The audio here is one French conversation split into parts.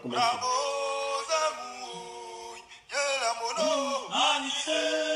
comment il fait.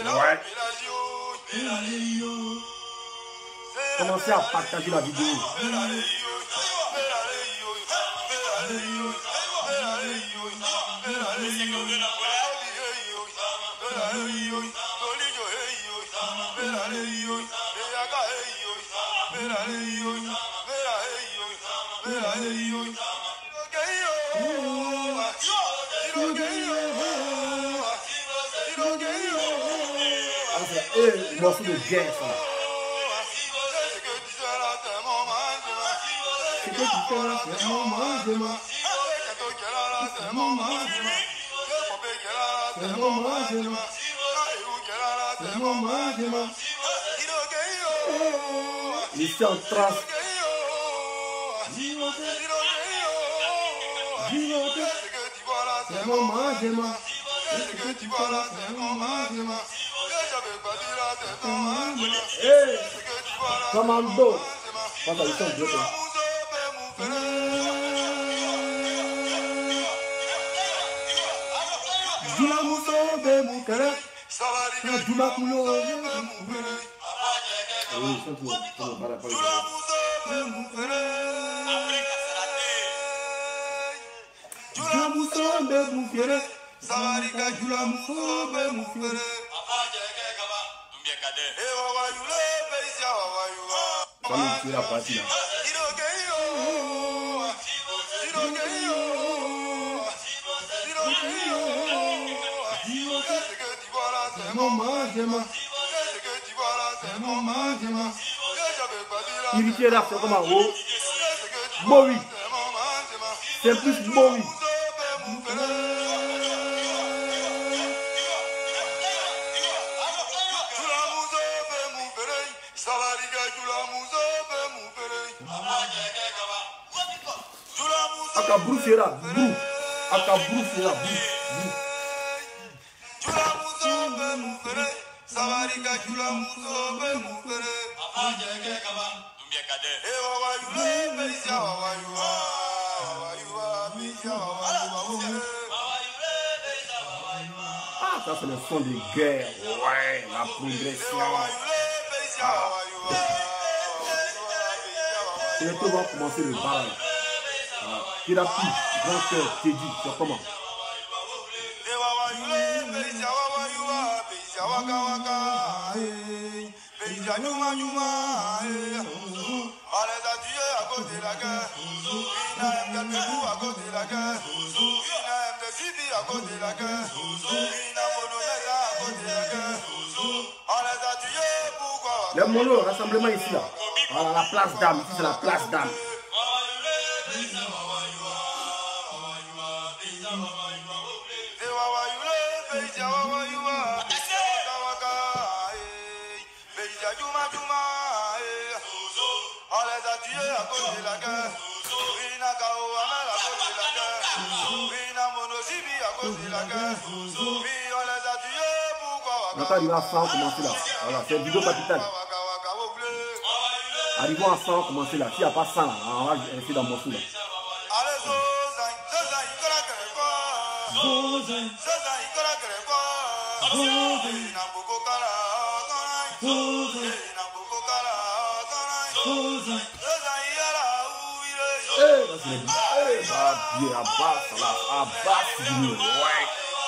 Ouais. Commencez à partager la vidéo. C'est morceau de guerre, ça. C'est que tu fais là, c'est mon moment. Il est en trace. C'est mon moment. Hey, commando. Papa, ils sont bloqués. La partie là. Irrité là, c'est comme un haut. Mori. C'est plus Mori. Akabrou fera, brou. Akabrou fera, brou. Ah, ça c'est le son de guerre. Ouais, la progression. Et on va commencer le bal. Thérapie, grand cœur, t'es dit, c'est comment? Le mono, rassemblement ici là. Voilà la place d'âme, ici c'est la place d'âme. On va arriver à 100, commencer là. Voilà, c'est vidéo capitale. Arrivons à 100, commencer là. S'il n'y a pas 100, là, on va rester dans mon sou là.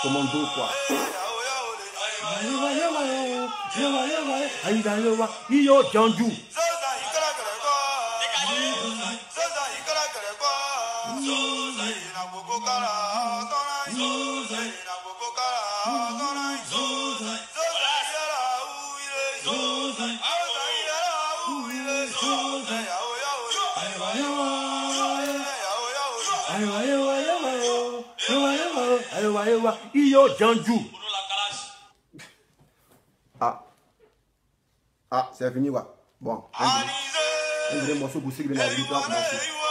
Commando quoi. Iyo Janju. Iyo Janju. Ah, c'est fini quoi. Bon, un vrai morceau pour ceux qui viennent à la vidéo.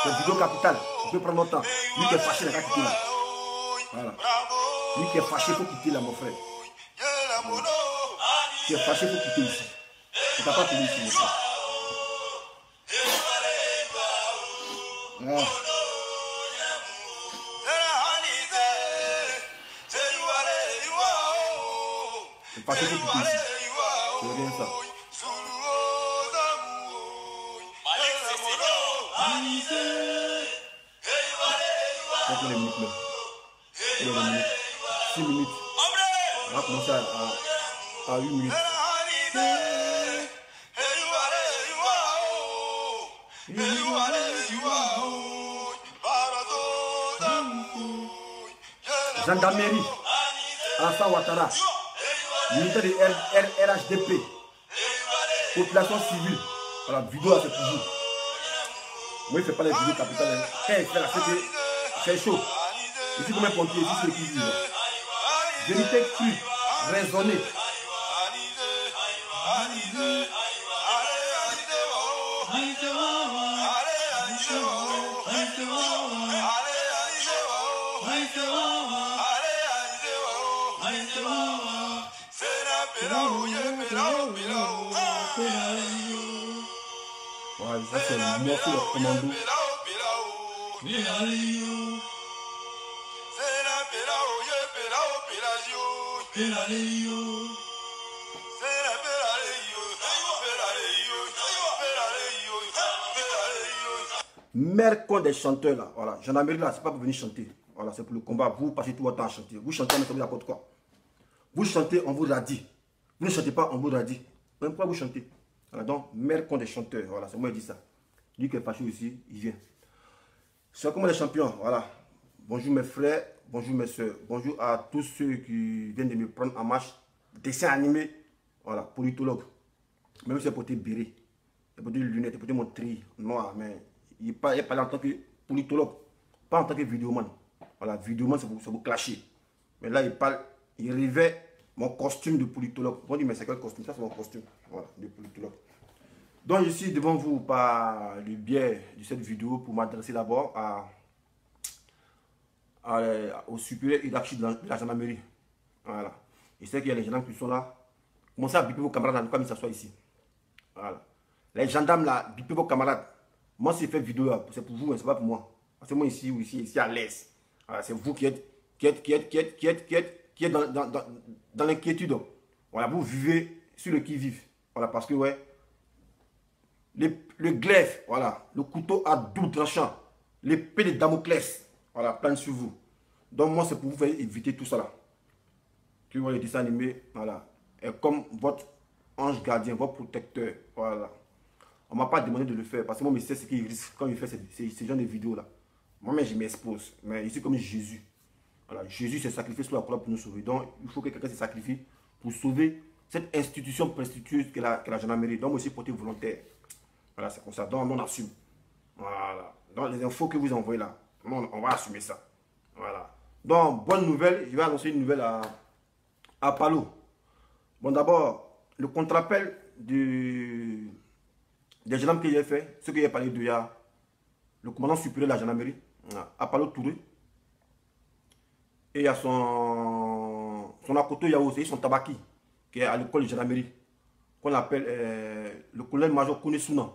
C'est une vidéo capitale. On peut prendre notre temps. Lui qui est fâché, il n'a qu'à quitter là. Voilà. Lui qui est fâché, il faut quitter là, mon frère. Qui est fâché, il faut quitter ici. Tu n'as pas fini ici, mon frère. Ah. C'est fâché, il faut quitter ici. C'est rien ça. Combien de minutes là? 6 minutes. On va commencer à 8 minutes. Gendarmerie, Alassane Ouattara, militaire de RHDP, population civile. Voilà, vidéo là c'est toujours. Moi il ne fait pas les vidéos capitales. Quand il fait là, c'est chaud. Ici comme un pompier, ici c'est qui dit. Vérité crue, raisonnée. Voilà, ça c'est le morceau de commando. Mère con des chanteurs là, voilà. Gendarmerie là, c'est pas pour venir chanter. Voilà, c'est pour le combat. Vous passez tout votre temps à chanter. Vous chantez, mais ça vous apporte quoi? Vous chantez, on vous radie. Vous ne chantez pas, on vous radie. Même pourquoi vous chantez? Voilà, donc, mère con des chanteurs. Voilà, c'est moi qui dis ça. Lui qui est fâché aussi, il vient. C'est comme les champions. Voilà. Bonjour mes frères, bonjour mes soeurs. Bonjour à tous ceux qui viennent de me prendre en marche. Dessin animé. Voilà, politologue. Même si c'est porté béret, c'est porté lunettes, c'est porté mon tri noir, mais il parle en tant que politologue, pas en tant que vidéoman. Voilà, vidéoman, c'est pour clasher. Mais là, il parle, il revêt mon costume de politologue. On dit, mais c'est quel costume? Ça, c'est mon costume, voilà, de politologue. Donc, je suis devant vous par le biais de cette vidéo pour m'adresser d'abord au supérieur hiérarchique de la gendarmerie. Voilà. Je sais qu'il y a les gendarmes qui sont là. Commencez à biper vos camarades, comme ils s'assoient ici. Voilà. Les gendarmes là, bipez vos camarades. Moi, si je fais vidéo là, c'est pour vous, mais c'est pas pour moi. Parce que moi, ici à l'aise. Voilà, c'est vous qui êtes dans l'inquiétude. Voilà, vous vivez sur le qui-vive. Voilà, parce que, ouais, le glaive, voilà, le couteau à double tranchant, l'épée de Damoclès, voilà, plane sur vous. Donc, moi, c'est pour vous faire éviter tout ça là. Tu vois les dessins animés, voilà. Et comme votre ange gardien, votre protecteur, voilà. On ne m'a pas demandé de le faire parce que moi, je sais ce qu'il risque quand il fait ces genre de vidéos là. Moi-même, je m'expose. Mais ici, comme Jésus, voilà, Jésus s'est sacrifié sur la croix pour nous sauver. Donc, il faut que quelqu'un se sacrifie pour sauver cette institution prestigieuse que la gendarmerie. Donc, moi aussi, porté volontaire. Voilà, c'est comme ça. Donc, on assume. Voilà. Donc, les infos que vous envoyez là, on va assumer ça. Voilà. Donc, bonne nouvelle. Je vais annoncer une nouvelle à Palo. Bon, d'abord, le contre-appel des gendarmes qu'il a fait, ce qu'il a parlé de le commandant supérieur de la gendarmerie, Apalo Touré, et il y a son Akoto Yao, c'est son tabaki, qui est à l'école de gendarmerie, qu'on appelle le colonel-major Kounesounan.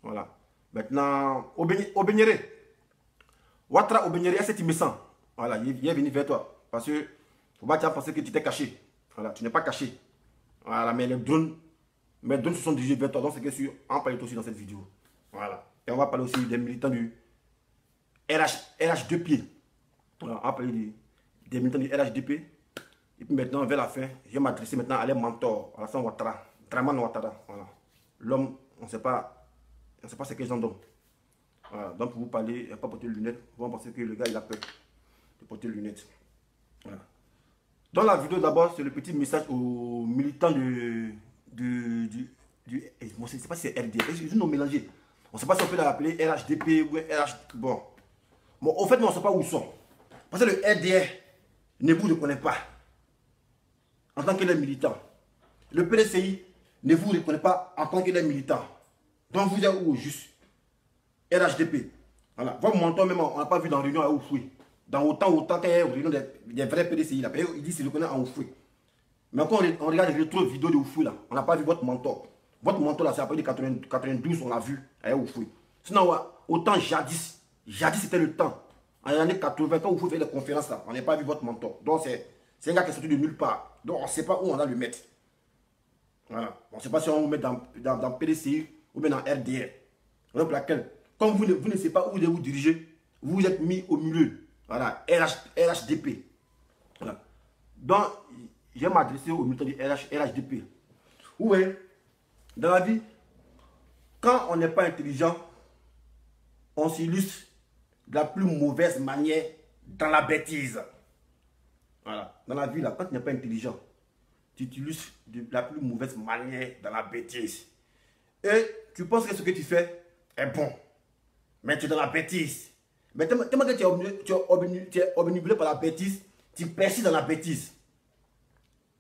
Voilà. Maintenant, Obenyere. Ouattara Obenyere, est-ce que tu me sens? Voilà, il est venu vers toi. Parce que, faut pas penser que tu t'es caché. Voilà, tu n'es pas caché. Voilà, mais mes drones se sont dirigés vers toi. Donc, c'est que sûr, on parle aussi dans cette vidéo. Voilà. Et on va parler aussi des militants du RH2P. Voilà, on va parler des militants du RHDP. Et puis maintenant, vers la fin, je vais m'adresser maintenant à les mentors, Alassane Ouattara, Draman Ouattara. Voilà. L'homme, on ne sait pas ce que j'en donne. Voilà. Donc pour vous parler, il n'a pas porté de lunettes. Vous pensez que le gars il a peur de porter de lunettes. Voilà. Dans la vidéo d'abord, c'est le petit message aux militants bon, je ne sais pas si c'est RDF, ils ont mélangé. On ne sait pas si on peut l'appeler RHDP ou RH. Bon, au fait, on ne sait pas où ils sont. Parce que le RDR ne vous reconnaît pas en tant que les militants. Le PDCI ne vous reconnaît pas en tant que les militants. Donc vous êtes où juste? RHDP. Voilà. Votre mentor même, on n'a pas vu dans la réunion à Oufoué. Dans autant qu'il y a une réunion des vrais PDCI là. Il dit qu'il se reconnaît en Oufoué. Mais quand on regarde les rétro vidéos de Oufoué là, on n'a pas vu votre mentor. Votre mentor là, c'est après 92, on l'a vu à Oufoué. Sinon, autant jadis c'était le temps. En les années 80, quand Oufoué fait des conférences là, on n'a pas vu votre mentor. Donc c'est un gars qui est sorti de nulle part. Donc on ne sait pas où on va le mettre. Voilà. On ne sait pas si on vous met dans PDCI ou bien dans RDR. Donc laquelle, comme vous ne savez pas où vous dirigez, vous êtes mis au milieu. Voilà, RHDP. Voilà. Donc, je vais m'adresser au militants du RHDP. Oui, dans la vie, quand on n'est pas intelligent, on s'illustre de la plus mauvaise manière dans la bêtise. Voilà. Dans la vie, là, quand tu n'es pas intelligent, tu t'illustres de la plus mauvaise manière dans la bêtise. Et tu penses que ce que tu fais est bon. Mais tu es dans la bêtise. Mais tellement que tu es obnubilé par la bêtise, tu persistes dans la bêtise.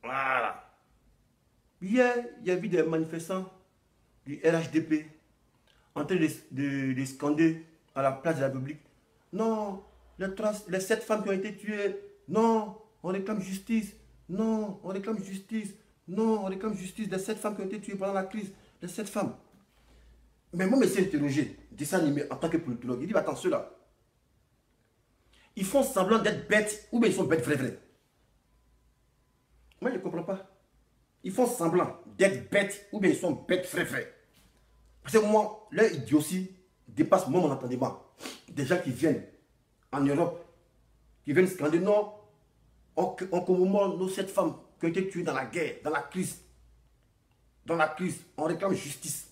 Voilà. Hier, il y a eu des manifestants du RHDP en train de scander à la place de la République. Non, les 7 femmes qui ont été tuées. Non, on réclame justice. Non, on réclame justice. Non, on réclame justice des 7 femmes qui ont été tuées pendant la crise. Les 7 femmes. Mais moi, je me suis interrogé, dessin animé en tant que politologue. Il dit, attends, ceux-là, ils font semblant d'être bêtes ou bien ils sont bêtes vrais. Moi, je ne comprends pas. Ils font semblant d'être bêtes ou bien ils sont bêtes vrais. Parce que moi, leur idiotie dépasse mon entendement. Des gens qui viennent en Europe, qui viennent scander, non, on commémore nos 7 femmes qui ont été tuées dans la guerre, dans la crise. Dans la crise, on réclame justice.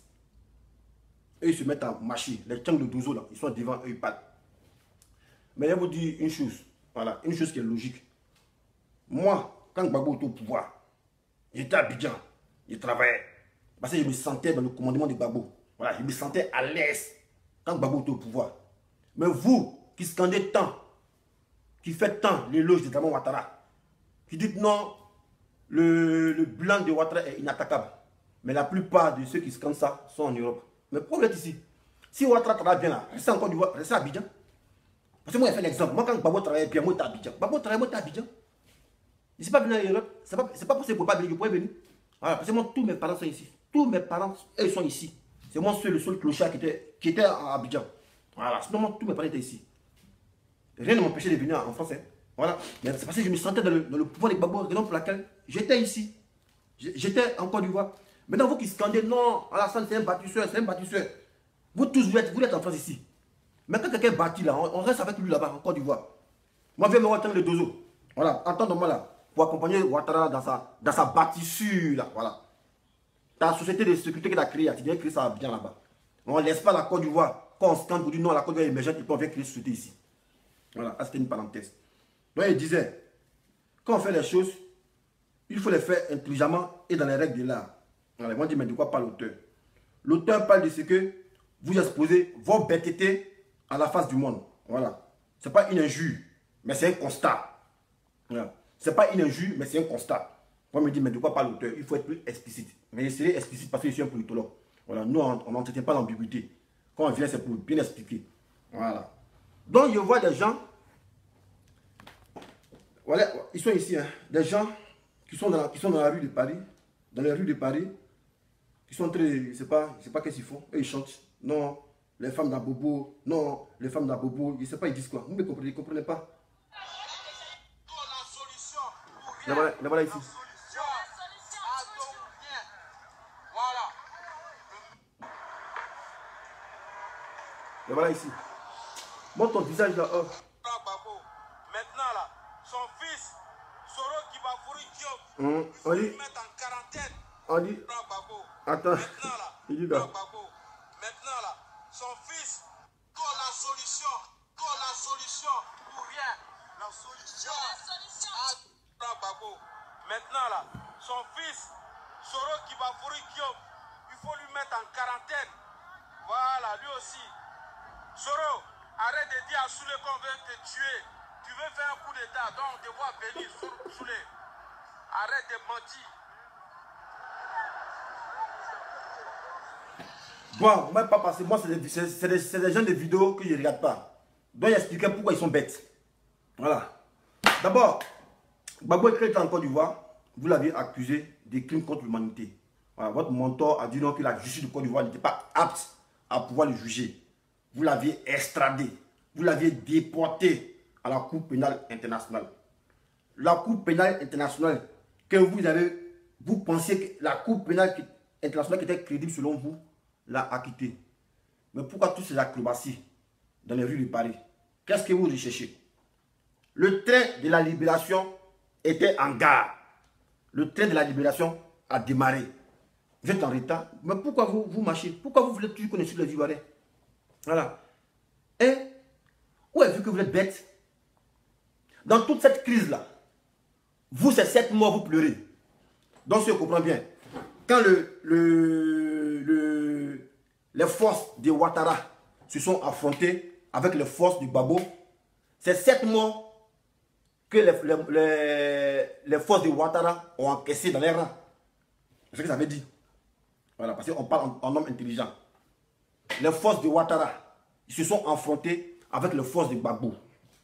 Et ils se mettent à marcher. Les tchangs de Dozo, là, ils sont devant eux, ils parlent. Mais je vais vous dire une chose. Voilà, une chose qui est logique. Moi, quand Gbagbo était au pouvoir, j'étais à Abidjan, je travaillais. Parce que je me sentais dans le commandement de Gbagbo. Voilà, je me sentais à l'aise quand Gbagbo était au pouvoir. Mais vous, qui scandez tant, qui faites tant l'éloge de Draman Ouattara, qui dites non, le blanc de Ouattara est inattaquable. Mais la plupart de ceux qui scandent ça sont en Europe. Mais pourquoi vous êtes ici? Si Ouattara travaille bien là, restez encore du voir, restez à Abidjan. Parce que moi, j'ai fait l'exemple. Moi, quand Gbagbo travaillait bien, moi, j'étais à Abidjan. Gbagbo travaillait, moi, j'étais à Abidjan. Je ne suis pas venu en Europe. C'est pas possible pour ne pas venir. Je pourrais venir. Voilà, parce que moi, tous mes parents sont ici. Tous mes parents, eux, sont ici. C'est moi le seul clochard qui était à Abidjan. Voilà, sinon, moi, tous mes parents étaient ici. Rien ne m'empêchait de venir en France. Hein. Voilà. Mais c'est parce que je me sentais dans le pouvoir de Gbagbo, raison pour laquelle j'étais ici. J'étais en Côte d'Ivoire. Maintenant, vous qui scandez, non, Alassane, c'est un bâtisseur, c'est un bâtisseur. Vous tous, vous êtes en France ici. Mais quand quelqu'un bâtit là, on reste avec lui là-bas, en Côte d'Ivoire. Moi, je viens me retendre le dozo. Voilà, attends-moi là, pour accompagner Ouattara dans sa bâtissure là, voilà. Ta société de sécurité qu'il a créée, tu viens créer ça bien là-bas. On ne laisse pas la Côte d'Ivoire, quand on scande pour dire non, la Côte d'Ivoire est émergente, et puis on vient créer une société ici. Voilà, c'était une parenthèse. Donc il disait, quand on fait les choses, il faut les faire intelligemment et dans les règles de l'art. Voilà, ils vont dire, mais de quoi parle l'auteur? L'auteur parle de ce que vous exposez vos bêtetés à la face du monde. Voilà. Ce n'est pas une injure, mais c'est un constat. Voilà. Ce n'est pas une injure, mais c'est un constat. On me dit, mais de quoi parle l'auteur? Il faut être plus explicite. Mais je serai explicite parce que je suis un politologue. Voilà. Nous, on n'entretient pas l'ambiguïté. Quand on vient, c'est pour bien expliquer. Voilà. Donc, je vois des gens, voilà, ils sont ici, hein, des gens qui sont dans la rue de Paris, dans les rues de Paris, qui sont très, je sais pas qu'est-ce qu'ils font. Eux, ils chantent. Non, les femmes d'Abobo, non, les femmes d'Abobo, je sais pas, ils disent quoi. Vous ne comprenez pas. Les voilà ici. Les voilà ici. Montre ton visage là. Oh. Maintenant là, son fils, Soro Kibafouri Diop, on il dit, faut le mettre en quarantaine. on dit, attends, Maintenant là, il dit là. maintenant là, son fils, la solution pour rien. La solution. Maintenant là, son fils, Soro Kibafouri Diop, il faut lui mettre en quarantaine. Voilà, lui aussi. Soro, arrête de dire à Soulé qu'on veut te tuer. Tu veux faire un coup d'état, donc on te voit venir, Soulé. Arrête de mentir. Bon, moi pas parce que moi c'est des gens de vidéos que je ne regarde pas. Donc j'expliquais pourquoi ils sont bêtes. Voilà. D'abord, Gbagbo était en Côte d'Ivoire, vous l'avez accusé de crimes contre l'humanité. Voilà, votre mentor a dit non que la justice de Côte d'Ivoire n'était pas apte à pouvoir le juger. Vous l'aviez extradé, vous l'aviez déporté à la Cour pénale internationale. La Cour pénale internationale que vous pensiez que la Cour pénale internationale qui était crédible selon vous, l'a acquitté. Mais pourquoi toutes ces acrobaties dans les rues de Paris? Qu'est-ce que vous recherchez? Le train de la libération était en gare. Le train de la libération a démarré. Vous êtes en retard. Mais pourquoi vous marchez? Pourquoi vous voulez toujours connaître les Ivoiriens? Voilà. Et où est-ce que vous êtes bête? Dans toute cette crise-là, vous, c'est 7 mois, vous pleurez. Donc, si je comprends bien, quand les forces de Ouattara se sont affrontées avec les forces du Gbagbo, c'est 7 mois que les forces de Ouattara ont encaissé dans les rangs. C'est ce que ça veut dire. Voilà, parce qu'on parle en homme intelligent. Les forces de Ouattara, ils se sont affrontés avec les forces de Gbagbo.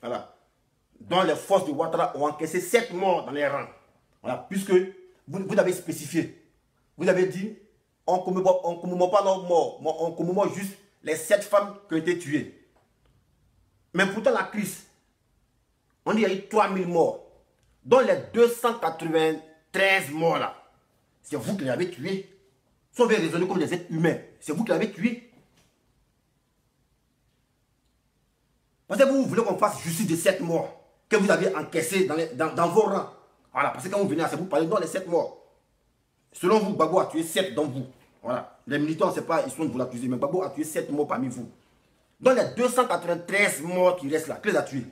Voilà. Donc les forces de Ouattara ont encaissé 7 morts dans les rangs. Voilà, puisque vous avez spécifié. Vous avez dit, on ne commémore pas leurs morts, on commémore juste les 7 femmes qui ont été tuées. Mais pourtant la crise, on dit qu'il y a eu 3000 morts. Dans les 293 morts là, c'est vous qui les avez tués. Si on veut raisonner comme des êtres humains, c'est vous qui les avez tués. Parce que vous voulez qu'on fasse justice de 7 morts que vous avez encaissés dans vos rangs. Voilà, parce que quand vous venez à ça, vous parlez dans les 7 morts. Selon vous, Gbagbo a tué 7 dans vous. Voilà. Les militants, on ne sait pas, ils sont de vous l'accuser, mais Gbagbo a tué 7 morts parmi vous. Dans les 293 morts qui restent là, qui les a tués?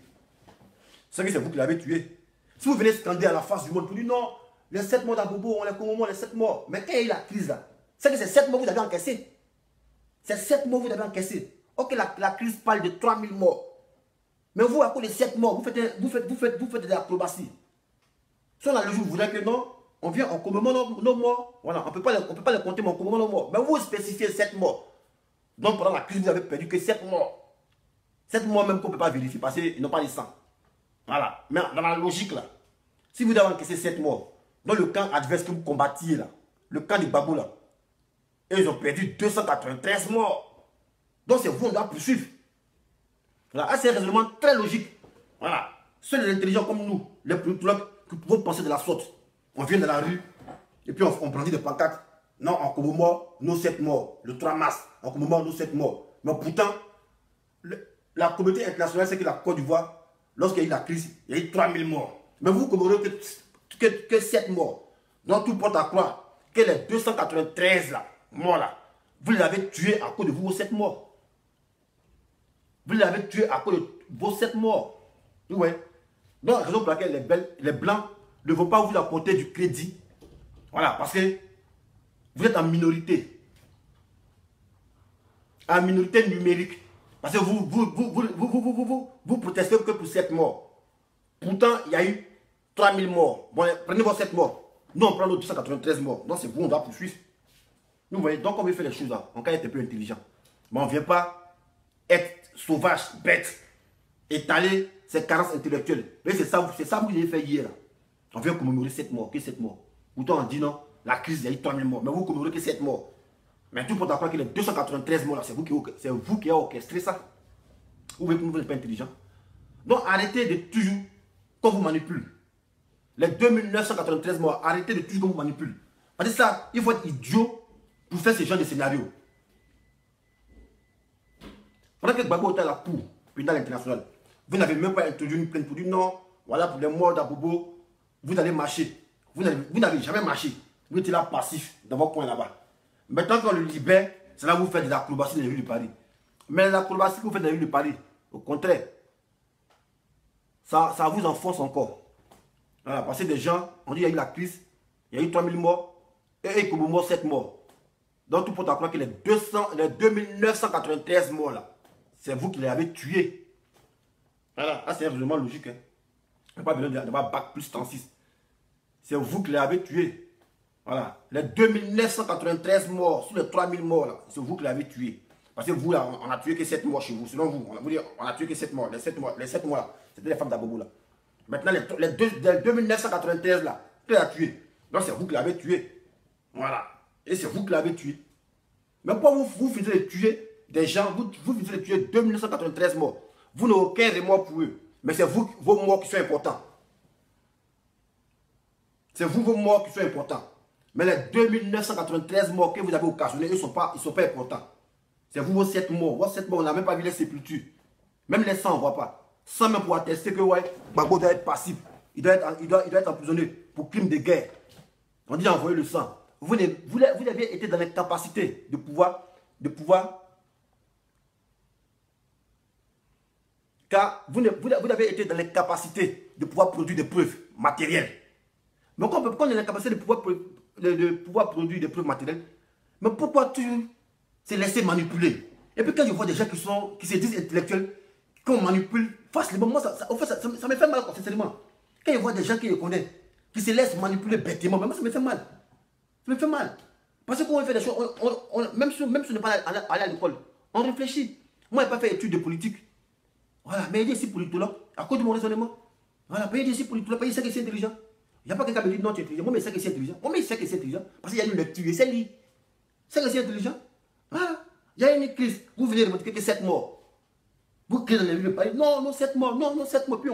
C'est que c'est vous qui l'avez tué. Si vous venez scander à la face du monde pour dire non, les 7 morts d'Abobo, on les commémore les 7 morts. Mais quand il y a eu la crise là, c'est que c'est 7 morts que vous avez encaissés. C'est 7 morts que vous avez encaissés. Ok, la crise parle de 3000 morts. Mais vous, à cause des 7 morts, vous faites des acrobaties. Si on a le jour, vous voudrez que non, on vient, on commémore nos morts. Voilà, on ne peut pas les compter, mais on commémore nos morts. Mais vous spécifiez 7 morts. Donc pendant la crise, vous avez perdu que 7 morts. 7 morts même qu'on ne peut pas vérifier parce qu'ils n'ont pas de sang. Voilà. Mais dans la logique là, si vous avez encaissé 7 morts, dans le camp adverse que vous combattiez là, le camp du Gbagbo là, et ils ont perdu 293 morts. Donc c'est vous, on doit poursuivre. Voilà, c'est un raisonnement très logique. Voilà. Seuls les intelligents comme nous, les politologues, qui pouvons penser de la sorte. On vient de la rue, et puis on brandit des pancartes. Non, on commémore nos 7 morts. Le 3 mars, on commémore nos 7 morts. Mais pourtant, la communauté internationale sait que la Côte d'Ivoire, lorsqu'il y a eu la crise, il y a eu 3000 morts. Mais vous commémorez que 7 morts. Donc tout porte à croire que les 293 là, morts là, vous les avez tués à cause de vos 7 morts. Vous les avez tués à cause de vos 7 morts. Oui. Donc, la raison pour laquelle les Blancs ne vont pas vous apporter du crédit. Voilà, parce que vous êtes en minorité. En minorité numérique. Parce que vous protestez que pour 7 morts. Pourtant, il y a eu 3000 morts. Bon, prenez vos 7 morts. Nous, on prend nos 293 morts. Donc, c'est vous, on doit poursuivre. Vous voyez, donc on veut faire les choses là. On peut être plus intelligent. Mais on ne vient pas être sauvage, bête, étaler ses carences intellectuelles. Mais c'est ça que vous avez fait hier. Là. On vient commémorer 7 morts. Que 7 morts? Pourtant, on dit non, la crise, il y a eu 3000 morts. Mais vous commémorez que 7 morts. Mais tout le monde croire que les 293 morts, c'est vous qui avez orchestré ça. Vous n'êtes pas intelligent. Donc, arrêtez de toujours qu'on vous manipule. Les 2993 morts, arrêtez de toujours qu'on vous manipule. Parce que ça, il faut être idiot pour faire ce genre de scénario. Pendant que Gbagbo était à la cour pénale internationale, vous n'avez même pas introduit une plainte pour dire non, voilà pour les morts d'Abobo, vous allez marcher. Vous n'avez jamais marché. Vous étiez là passif dans votre coin là-bas. Maintenant qu'on le libère, c'est là que vous faites des acrobaties dans les rues de Paris. Mais l'acrobatie que vous faites dans les rues de Paris, au contraire, ça vous enfonce encore. Voilà, parce que des gens, on dit qu'il y a eu la crise, il y a eu 3000 morts, et comme mort 7 morts. Donc tout pour croire que les 2993 morts là, c'est vous qui les avez tués. Voilà, c'est vraiment logique. Hein. Il n'y a pas besoin d'avoir bac plus 36. C'est vous qui les avez tués. Voilà, les 2993 morts, sur les 3000 morts là, c'est vous qui les avez tués. Parce que vous là, on a tué que 7 morts chez vous. Selon vous, on a tué que 7 morts. Les 7 morts là, c'était les femmes d'Abobo là. Maintenant, les 2993 là, qui les a tués. Donc c'est vous qui l'avez tué. Voilà. Et c'est vous qui l'avez tué. Mais pourquoi vous finissez de tuer des gens, vous finissez de tuer 2993 morts. Vous n'avez aucun remords pour eux. Mais c'est vous, vos morts qui sont importants. C'est vous, vos morts qui sont importants. Mais les 2993 morts que vous avez occasionnés, ils ne sont pas importants. C'est vous, vos 7 morts. Vos 7 morts, on n'a même pas vu les sépultures. Même les 100, on ne voit pas. Sans même pour attester que ouais, Gbagbo doit être passif. Il doit être emprisonné pour crime de guerre. On dit envoyer le sang. Vous avez été dans l'incapacité de pouvoir, car vous avez été dans l'incapacité de pouvoir produire des preuves matérielles. Mais quand on est dans l'incapacité de pouvoir produire des preuves matérielles, mais pourquoi toujours se laisser manipuler? Et puis quand je vois des gens qui se disent intellectuels, qu'on manipule facilement, moi ça me fait mal, sincèrement. Quand je vois des gens qui les connaissent, qui se laissent manipuler bêtement, mais moi ça me fait mal. Ça me fait mal. Parce que quand on fait des choses, même si on n'est pas allé à l'école, on réfléchit. Moi, je n'ai pas fait études de politique. Voilà, mais il dit ici politologue, à cause de mon raisonnement. Voilà, mais il dit ici politologue, il sait que c'est intelligent. Il n'y a pas quelqu'un qui me dit non, tu es intelligent. Moi, mais il sait que c'est intelligent. Moi, mais il sait que c'est intelligent. Parce qu'il y a une lecture, c'est lui. C'est que c'est intelligent. Voilà. Il y a une crise. Vous venez de montrer que 7 morts. Vous criez dans les rues de Paris, non, 7 morts, non, 7 morts. Puis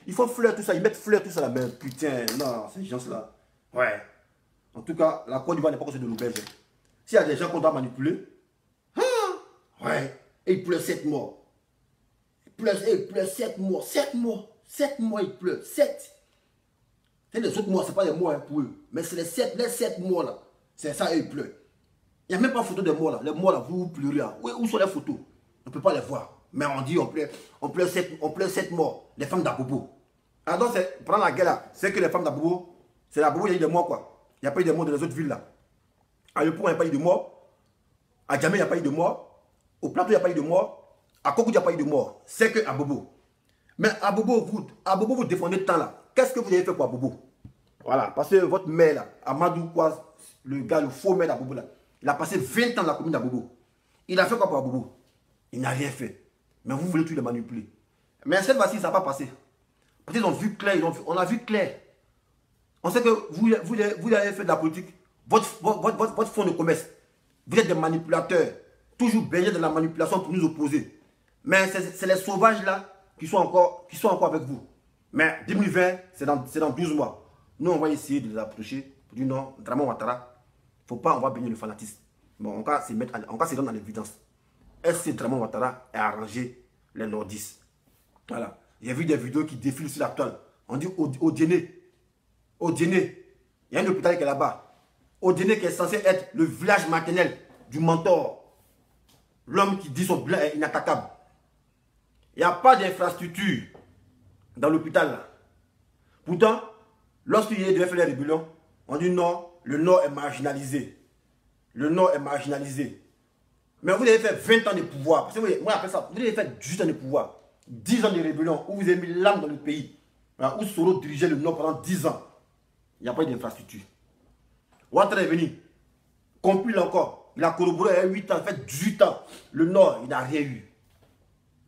ils font fleur tout ça, ils mettent fleur tout ça là. Mais putain, non, ces gens-là. Ouais. En tout cas, la Côte d'Ivoire n'est pas comme de l'auberge. S'il y a des gens qu'on doit manipuler, ouais, et il pleut 7 morts. Il pleut 7 morts, 7 morts, 7 morts, il pleut, 7. Et les autres morts, ce n'est pas des morts pour eux. Mais c'est les 7 morts là. C'est ça, il pleut. Il n'y a même pas de photo des morts là. Les morts là, vous pleurez là. Où sont les photos? On ne peut pas les voir. Mais on dit on pleure 7 morts. Les femmes d'Abobo. Alors donc, pendant la guerre là, c'est que les femmes d'Abobo, c'est l'Abobo, il y a eu des morts quoi. Il n'y a pas eu de morts dans les autres villes là. À Yopougon, il n'y a pas eu de morts. À Djamé, il n'y a pas eu de morts. Au Plateau, il n'y a pas eu de morts. À Kokou, il n'y a pas eu de morts. C'est que Abobo. Mais Abobo, vous défendez le temps là. Qu'est-ce que vous avez fait pour Abobo? Voilà, parce que votre maire là, Amadou quoi, le gars, le faux maire d'Abobo là, il a passé 20 ans dans la commune d'Abobo. Il a fait quoi pour Abobo? Il n'a rien fait. Mais vous voulez tout les manipuler. Mais cette fois-ci, ça n'a pas passé. Parce qu'ils ont vu clair, on a vu clair. On sait que vous avez fait de la politique, votre fonds de commerce. Vous êtes des manipulateurs, toujours baignés dans la manipulation pour nous opposer. Mais c'est les sauvages là qui sont encore avec vous. Mais 2020, c'est dans 12 mois. Nous, on va essayer de les approcher pour dire non, Dramane Ouattara, faut pas, on va baigner le fanatisme. Bon, on va se rendre dans l'évidence. Est-ce que Dramane Ouattara a arrangé les nordistes? Voilà. Il y a vu des vidéos qui défilent sur la toile. On dit au Djéné, il y a un hôpital qui est là-bas. Au Djéné qui est censé être le village maternel du mentor. L'homme qui dit son bilan est inattaquable. Il n'y a pas d'infrastructure dans l'hôpital. Pourtant, lorsqu'il devait faire les rébellions, on dit non, le Nord est marginalisé. Le Nord est marginalisé. Mais vous avez fait 20 ans de pouvoir. Parce que moi, après ça, vous avez fait 18 ans de pouvoir. 10 ans de rébellion, où vous avez mis l'âme dans le pays. Voilà, où Soro dirigeait le Nord pendant 10 ans. Il n'y a pas eu d'infrastructure. Ouattara est venu. Compile encore. Il a corroboré il y a 8 ans, il fait 18 ans. Le Nord, il n'a rien eu.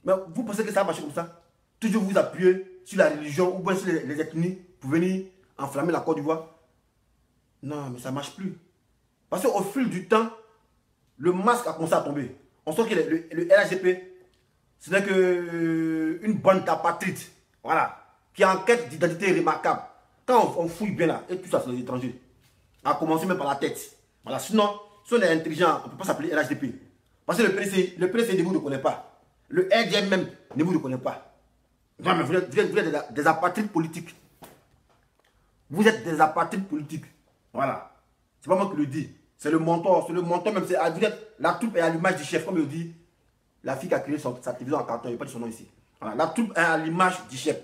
Mais vous pensez que ça va marcher comme ça? Toujours vous appuyez sur la religion ou bien sur les ethnies pour venir enflammer la Côte d'Ivoire. Non, mais ça ne marche plus. Parce qu'au fil du temps, le masque a commencé à tomber. On sent que le RHDP, ce n'est qu'une bande d'apatrides, voilà, qui a en quête d'identité remarquable. Quand on fouille bien là, et tout ça, c'est les étrangers. À commencer même par la tête. Voilà, sinon, si on est intelligent, on ne peut pas s'appeler RHDP. Parce que le PDC ne vous connaît pas. Le RDM même ne vous connaît pas. Non, mais vous êtes des apatrides politiques. Vous êtes des apatrides politiques. Voilà. C'est pas moi qui le dis. C'est le mentor. C'est le mentor même. La troupe est à l'image du chef. Comme il dit, la fille qui a créé sa télévision en carton. Il n'y a pas de son nom ici. Voilà. La troupe est à l'image du chef.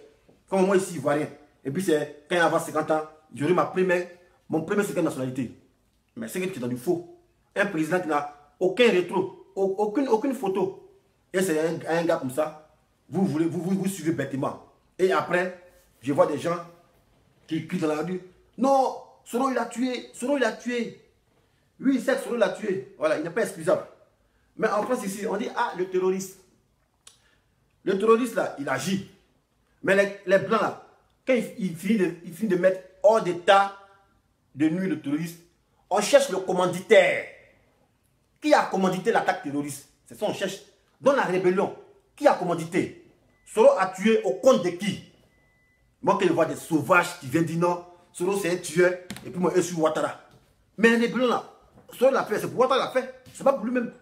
Comme moi ici, ivoirien. Et puis c'est quand il avait 50 ans, j'aurai mon premier secret de nationalité. Mais c'est qui est dans du faux. Un président qui n'a aucun rétro, aucune photo. Et c'est un gars comme ça. Vous suivez bêtement. Et après, je vois des gens qui crient dans la rue. Non, Soro il a tué. Soro il a tué. Oui, c'est Soro il a tué. Voilà, il n'est pas excusable. Mais en France ici, on dit, ah, le terroriste. Le terroriste là, il agit. Mais les blancs là, quand il finit de mettre hors d'état de nuire le terroriste, on cherche le commanditaire. Qui a commandité l'attaque terroriste? C'est ça on cherche. Dans la rébellion, qui a commandité? Soro a tué au compte de qui? Moi, quand je vois des sauvages qui viennent dire non, Soro c'est un tueur, et puis moi, je suis Ouattara. Mais la rébellion là, Soro l'a fait, c'est pour Ouattara l'a fait, c'est pas pour lui-même.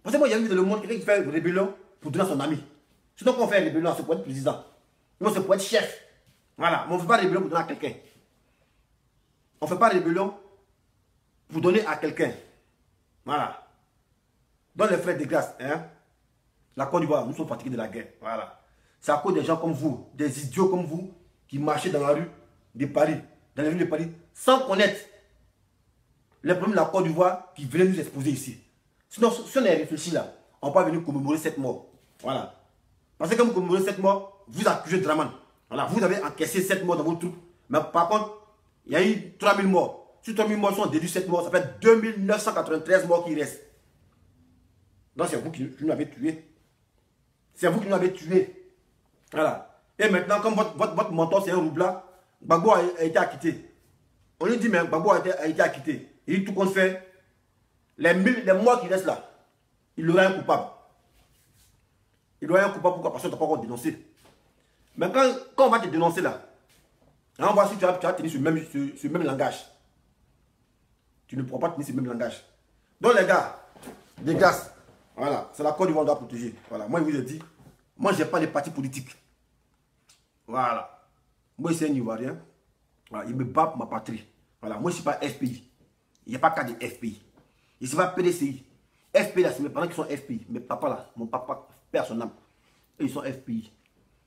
Parce que moi, il y a eu dans le monde quelqu'un qui fait une rébellion pour donner à son ami. Sinon, quand on fait une rébellion, c'est pour être président. Non, c'est pour être chef. Voilà, mais on ne fait pas rébellion pour donner à quelqu'un. On ne fait pas rébellion pour donner à quelqu'un. Voilà. Dans les frères de grâce, hein, la Côte d'Ivoire, nous sommes fatigués de la guerre. Voilà. C'est à cause des gens comme vous, des idiots comme vous, qui marchaient dans la rue de Paris, dans les rues de Paris, sans connaître les problèmes de la Côte d'Ivoire qui venaient nous exposer ici. Sinon, si on est réfléchi là, on peut venir commémorer cette mort. Voilà. Parce que quand vous commémorez cette mort, vous accusez Draman. Voilà. Vous avez encaissé 7 morts dans votre troupe. Mais par contre, il y a eu 3000 morts. Si 3000 morts sont déduits 7 morts, ça fait 2993 morts qui restent. Donc c'est vous qui nous avez tué. C'est vous qui nous avez tué. Voilà. Et maintenant, comme votre mentor c'est un roubla, Gbagbo a été acquitté. On lui dit, mais Gbagbo a été acquitté. Il dit tout compte fait, les morts qui restent là, il aura un coupable. Il aura un coupable, pourquoi? Parce qu'on ne t'a pas encore dénoncé. Mais quand on va te dénoncer là, on va voir si tu vas tenir ce même langage. Tu ne pourras pas tenir ce même langage. Donc les gars, des grâces, voilà, c'est la Côte d'Ivoire qu'on doit protéger. Voilà, moi je vous ai dit, moi je n'ai pas de parti politique. Voilà. Moi je suis un Ivoirien. Voilà, il me bat pour ma patrie. Voilà, moi je ne suis pas FPI. Il n'y a pas qu'à de FPI. Je ne suis pas PDCI. FPI là, c'est mes parents qui sont FPI. Mes papas là, mon papa, père son âme. Et ils sont FPI.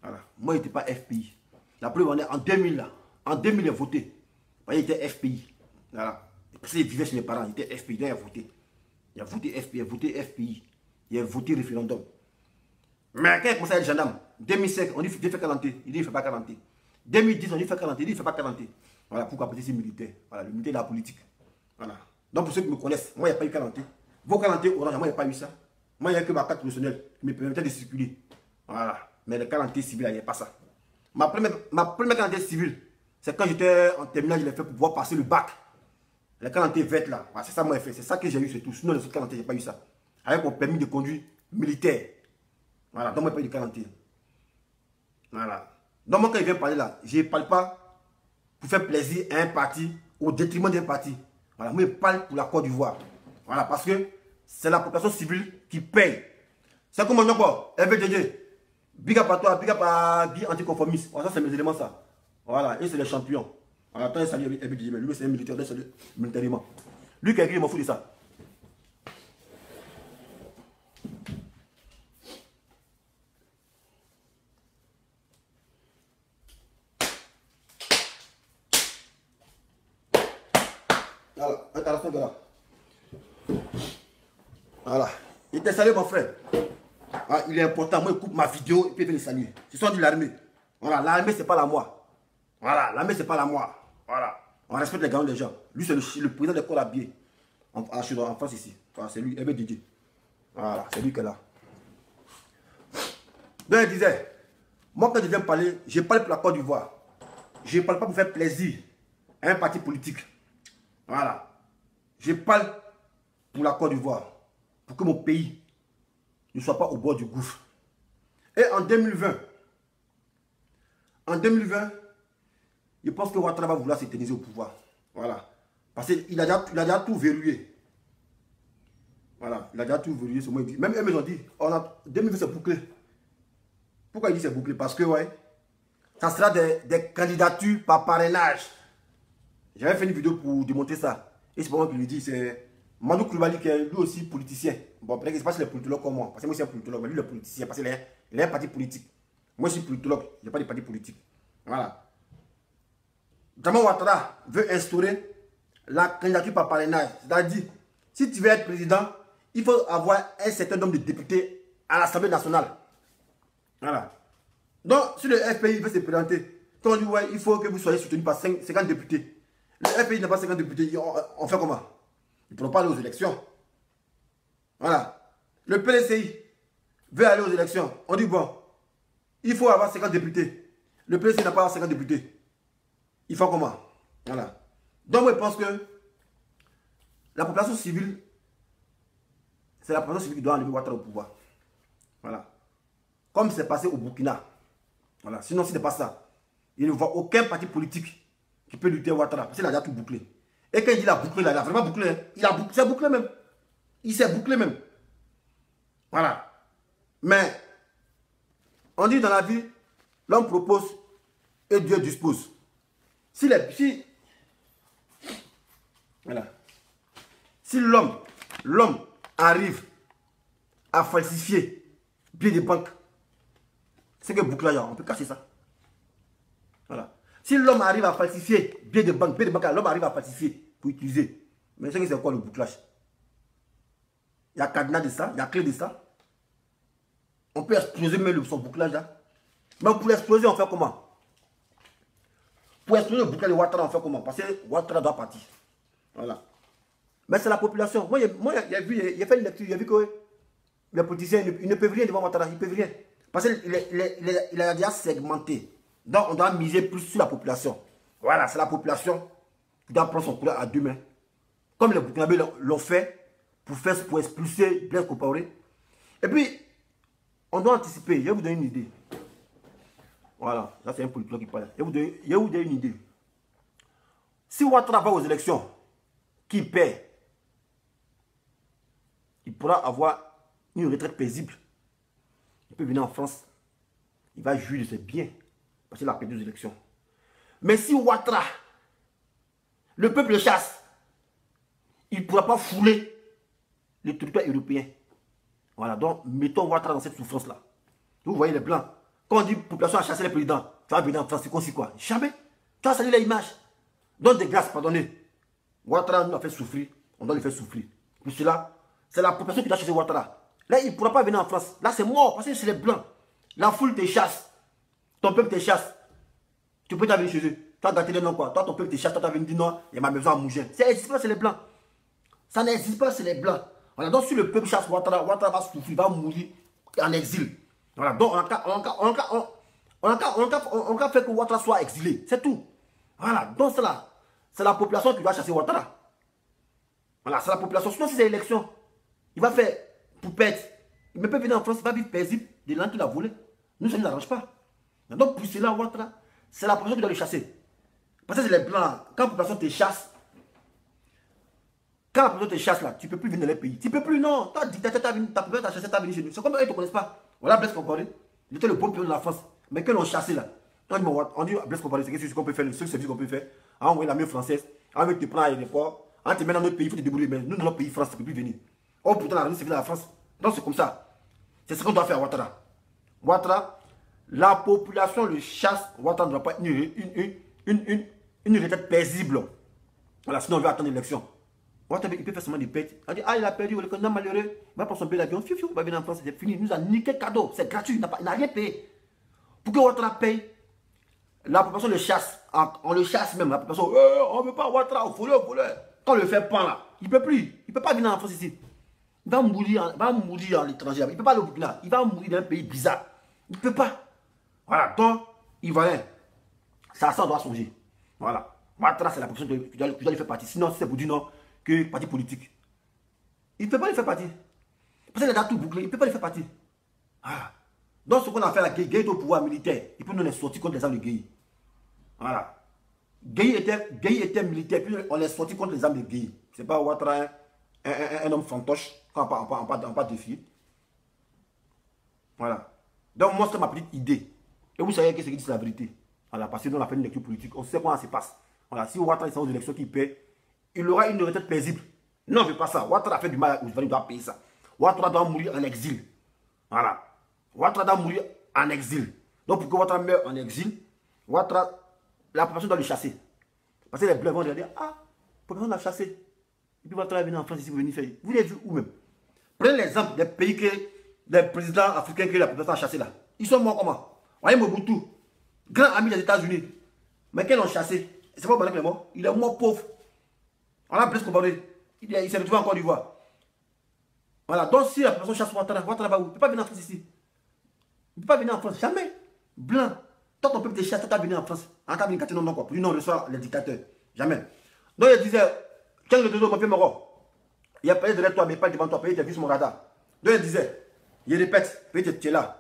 Voilà. Moi je n'étais pas FPI. La preuve, on est en 2000 là. En 2000, il a voté. Il était FPI. Voilà. Parce qu'il vivait chez mes parents, il était FPI. Donc il a voté. Il a voté FPI, il a voté FPI. Il a voté référendum. Mais quand il a commencé à être gendarme, 2005, on dit qu'il fait 40. Il dit qu'il ne fait pas 40. 2010, on dit qu'il fait 40. Il dit qu'il ne fait pas 40. Voilà, pourquoi? Parce que c'est militaire. Voilà, le militaire de la politique. Voilà. Donc pour ceux qui me connaissent, moi il n'y a pas eu 40. Vos 40 orange, moi il n'y a pas eu ça. Moi il n'y a que ma carte professionnelle qui me permettait de circuler. Voilà. Mais le 40 civil, il n'y a pas ça. Ma première carte civile, c'est quand j'étais en terminale, je l'ai fait pour pouvoir passer le bac. La carte verte là, voilà, c'est ça moi j'ai fait. C'est ça que j'ai eu, c'est tout. Sinon les autres cartes, je n'ai pas eu ça. Avec mon permis de conduire militaire. Voilà, donc moi je n'ai pas eu de 40. Voilà. Donc moi quand je viens parler là, je ne parle pas pour faire plaisir à un parti au détriment d'un parti. Voilà, moi je parle pour la Côte d'Ivoire. Voilà, parce que c'est la population civile qui paye. C'est comme on quoi, FVDG. Big up à toi, big up à Guy anticonformiste. Voilà, ça c'est mes éléments ça. Voilà, et c'est les champions. Alors, attends, salut FVDG, mais lui c'est un militaire, salut militairement. Lui qui a écrit, il m'en fout de ça. Voilà, à la fin de là. Voilà. Il t'a salué mon frère. Ah, il est important, moi je coupe ma vidéo et puis il vient le saluer. Ce sont de l'armée. Voilà, l'armée c'est pas la moi. Voilà, l'armée c'est pas la moi. Voilà. On respecte les grands des gens. Lui c'est le président de l'école à biais. En France ici. Voilà, c'est lui, FVDG. Voilà, c'est lui qui est là. Donc il disait, moi quand je viens parler, je parle pour la Côte d'Ivoire. Je ne parle pas pour faire plaisir un parti politique. Voilà. Je parle pour la Côte d'Ivoire. Pour que mon pays ne soit pas au bord du gouffre. Et en 2020, je pense que Ouattara va vouloir s'éterniser au pouvoir. Voilà. Parce qu'il a déjà tout verrouillé. Voilà. Il a déjà tout verrouillé. Même eux, ils ont dit, 2020 c'est bouclé. Pourquoi il dit c'est bouclé? Parce que, ouais, ça sera des candidatures par parrainage. J'avais fait une vidéo pour démontrer ça. Et c'est pas moi qui le dis, c'est Manu Koulibaly qui est lui aussi politicien. Bon, peut-être que c'est pas si les politologues comme moi. Parce que moi, je suis un politologue, mais lui, il est politicien. Parce qu'il a un parti politique. Moi, je suis politologue, je n'ai pas de parti politique. Voilà. Dramane Ouattara veut instaurer la candidature par parrainage. C'est-à-dire, si tu veux être président, il faut avoir un certain nombre de députés à l'Assemblée nationale. Voilà. Donc, si le FPI veut se présenter, quand on dit, ouais, il faut que vous soyez soutenu par 50 députés. Le FPI n'a pas 50 députés, on fait comment? Ils ne pourront pas aller aux élections. Voilà. Le PLCI veut aller aux élections. On dit, bon, il faut avoir 50 députés. Le PLCI n'a pas 50 députés. Il faut comment? Voilà. Donc, moi, je pense que la population civile, c'est la population civile qui doit enlever Ouattara au pouvoir. Voilà. Comme c'est passé au Burkina. Voilà. Sinon, ce n'est pas ça. Il ne voit aucun parti politique qui peut lutter Ouattara. Parce qu'il a déjà tout bouclé. Et quand il dit il a bouclé, il a vraiment bouclé. Hein. Il s'est bouclé même. Il s'est bouclé même. Voilà. Mais, on dit dans la vie, l'homme propose et Dieu dispose. Voilà. Si l'homme arrive à falsifier billets de banque, c'est que bouclage, on peut casser ça. Voilà. Si l'homme arrive à falsifier billets de banque, l'homme arrive à falsifier pour utiliser. Mais c'est quoi le bouclage? Il y a cadenas de ça, il y a clé de ça. On peut exploser même son bouclage là. Mais pour l'exploser, on fait comment? Pour exploser le bouclage de Ouattara, on fait comment? Parce que Ouattara doit partir. Voilà. Mais c'est la population. Moi, j'ai fait une lecture, j'ai vu que les politiciens, ils ne peuvent rien devant Ouattara, ils ne peuvent rien. Parce qu'il a déjà segmenté. Donc, on doit miser plus sur la population. Voilà, c'est la population qui doit prendre son courage à deux mains. Comme les Burkinabés l'ont fait pour expulser Blaise Compaoré. Et puis, on doit anticiper. Je vais vous donner une idée. Voilà, ça c'est un politologue qui parle. Je vais vous donner une idée. Si Ouattara va aux élections, qui perd, il pourra avoir une retraite paisible. Il peut venir en France, il va jouir de ses biens, parce qu'il a perdu les élections. Mais si Ouattara, le peuple le chasse, il ne pourra pas fouler les territoires européens. Voilà, donc mettons Ouattara dans cette souffrance-là. Vous voyez les Blancs. Quand on dit population a chassé les présidents, tu vas venir en France, c'est comme si quoi? Jamais. Tu vas saluer l'image. Donc des grâces, pardonnez. Ouattara nous a fait souffrir, on doit le faire souffrir. Pour cela, c'est la population qui doit chasser Ouattara. Là, il ne pourra pas venir en France. Là, c'est mort, parce que c'est les Blancs. La foule te chasse. Ton peuple te chasse. Tu peux venir chez eux. Tu as gâté les noms, quoi. Toi, ton peuple te chasse. Toi, tu as venu dire non, il m'a besoin de mouger. Ça n'existe pas, c'est les Blancs. Ça n'existe pas, c'est les Blancs. Voilà, donc si le peuple chasse Ouattara, Ouattara va souffrir, va mourir en exil. Voilà, donc on a qu'à faire que Ouattara soit exilé. C'est tout. Voilà, donc c'est la population qui va chasser Ouattara. Voilà, c'est la population. Sinon, si c'est l'élection, il va faire poupette. Il ne peut venir en France, il va vivre paisible des langues qu'il a volées. Nous, ça ne nous arrange pas. Donc, pour cela, Ouattara, c'est la population qui doit le chasser. Parce que c'est les Blancs. Quand la population te chasse, là, tu ne peux plus venir dans les pays. Tu ne peux plus, non. Ta dictateur, ta population t'a chassé, t'as venu chez nous. C'est comme eux, ils ne te connaissent pas. Voilà Blaise Compaoré. Il était le bon pion de la France. Mais quand on chassé là, on dit Blaise Compaoré, c'est ce qu'on peut faire, le seul service qu'on peut faire. À envoyer l'armée française, à te prendre à l'aéroport, à te mettre dans notre pays, il faut te débrouiller. Mais nous, dans notre pays, France, tu ne peux plus venir. Oh putain, la service de la France. Donc c'est comme ça. C'est ce qu'on doit faire à Ouattara. Ouattara, la population le chasse. Ouattara ne doit pas une retraite paisible. Voilà, sinon on veut attendre l'élection. Ouattara, il peut faire seulement des pètes. Il dit, ah, il a perdu, le candidat malheureux. Il va prendre son billet d'avion, il va venir en France, c'est fini. Il nous a niqué cadeau, c'est gratuit, il n'a rien payé. Pour que Ouattara paye, la population le chasse. On le chasse même, la population, on ne veut pas Ouattara, au voleur. Quand on le fait pas là, il ne peut plus. Il ne peut pas venir en France ici. Il va mourir à l'étranger. Il ne peut pas aller au Burkina. Il va mourir dans un pays bizarre. Il ne peut pas. Voilà, donc, Ivoirien, ça doit changer. Voilà. Ouattara, c'est la personne qui doit lui faire partie. Sinon, c'est pour dire non, que parti politique. Il ne peut pas lui faire partie. Parce qu'il a tout bouclé, il ne peut pas lui faire partie. Ah. Donc, ce qu'on a fait là, Gueye est au pouvoir militaire. Et puis, nous, on est sortis contre les armes de Gueye. Voilà. Gueye était militaire, puis on est sorti contre les armes de Gueye. C'est pas Ouattara, un homme fantoche, on ne pas défier. Voilà. Donc, moi, c'est ma petite idée. Et vous savez que c'est la vérité. Voilà, parce que nous, on a fait une lecture politique. On sait comment ça se passe. Voilà, si Ouattara est aux élections qui paie, il aura une retraite paisible. Non, je ne veux pas ça. Ouattara a fait du mal à Ousmane, il doit payer ça. Ouattara doit mourir en exil. Voilà. Ouattara doit mourir en exil. Donc, pour que Ouattara meure en exil, Ouattara, la population doit le chasser. Parce que les bleus vont dire, ah, la population l'a chassé. Et puis Ouattara est venu en France ici pour venir faire. Vous l'avez vu où même? Prenez l'exemple des pays que les présidents africains que la population a chassé là. Ils sont morts comment? Voyez Mobutu, grand ami des États-Unis. Mais qu'ils l'ont chassé. C'est pas Ouattara qui est mort. Il est mort pauvre. On a presque comparé. Il s'est retrouvé en Côte d'Ivoire. Voilà. Donc si la personne chasse Ouattara, Ouattara va où? Il ne peut pas venir en France ici. Il ne peut pas venir en France. Jamais. Blanc. Toi, ton peuple te chasse, toi, tu vas venir en France. En cas de quartier, non, quoi. Pour lui, non, on reçoit les dictateurs. Jamais. Donc, il disait, tiens le dodo, mon pied mort. Il a payé derrière toi, mais pas devant toi. Payé, tu as vu sur mon radar. Donc, il disait, il répète, payé, tu es là.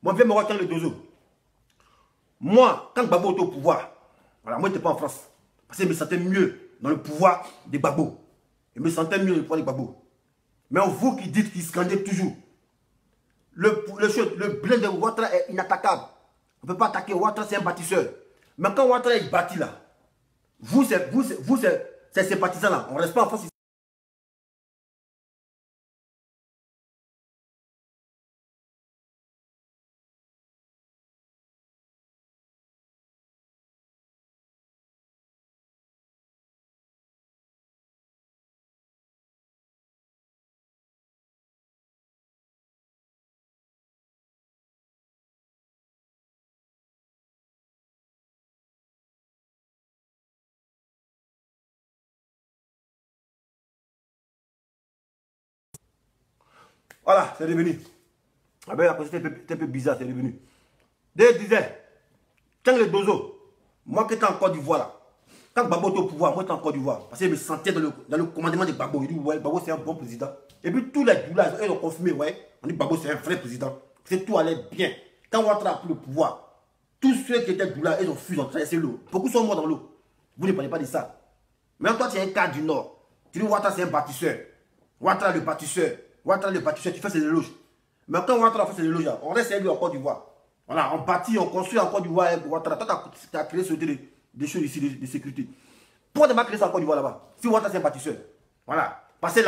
Mon vieux mort, tiens le dodo. Moi, quand Gbagbo était au pouvoir, voilà, moi, je n'étais pas en France. Parce que je me sentais mieux dans le pouvoir des Gbagbo. Je me sentais mieux dans le pouvoir des Gbagbo. Mais vous qui dites, qui scandez toujours, le blé de Ouattara est inattaquable. On ne peut pas attaquer Ouattara, c'est un bâtisseur. Mais quand Ouattara est bâti là, vous, c'est ces partisans là. On ne reste pas en France. Voilà, c'est revenu. Ah ben, après, c'était un peu bizarre, c'est revenu. Dès disait, tiens le dozo, moi qui étais en Côte d'Ivoire là, quand Gbagbo était au pouvoir, moi j'étais en Côte d'Ivoire, parce que je me sentais dans le commandement de Gbagbo. Il dit, ouais, Gbagbo c'est un bon président. Et puis tous les douleurs, ils ont confirmé, ouais, on dit Gbagbo c'est un vrai président. C'est tout allait bien. Quand Ouattara a pris le pouvoir, tous ceux qui étaient douleurs, ils ont fui, ils ont traversé l'eau. Beaucoup sont morts dans l'eau. Vous ne parlez pas de ça. Mais toi, tu es un cas du Nord. Tu dis Ouattara c'est un bâtisseur. Ouattara le bâtisseur. Ouattara le bâtisseur, tu fais ses éloges. Mais quand Ouattara fait ses éloges, on reste avec lui en Côte d'Ivoire. Voilà, on bâtit, on construit en Côte d'Ivoire avec Ouattara. Toi, tu as créé des choses ici de sécurité. Pourquoi tu n'as pas créé ça en Côte d'Ivoire là-bas? Si Ouattara c'est un bâtisseur. Voilà. Parce que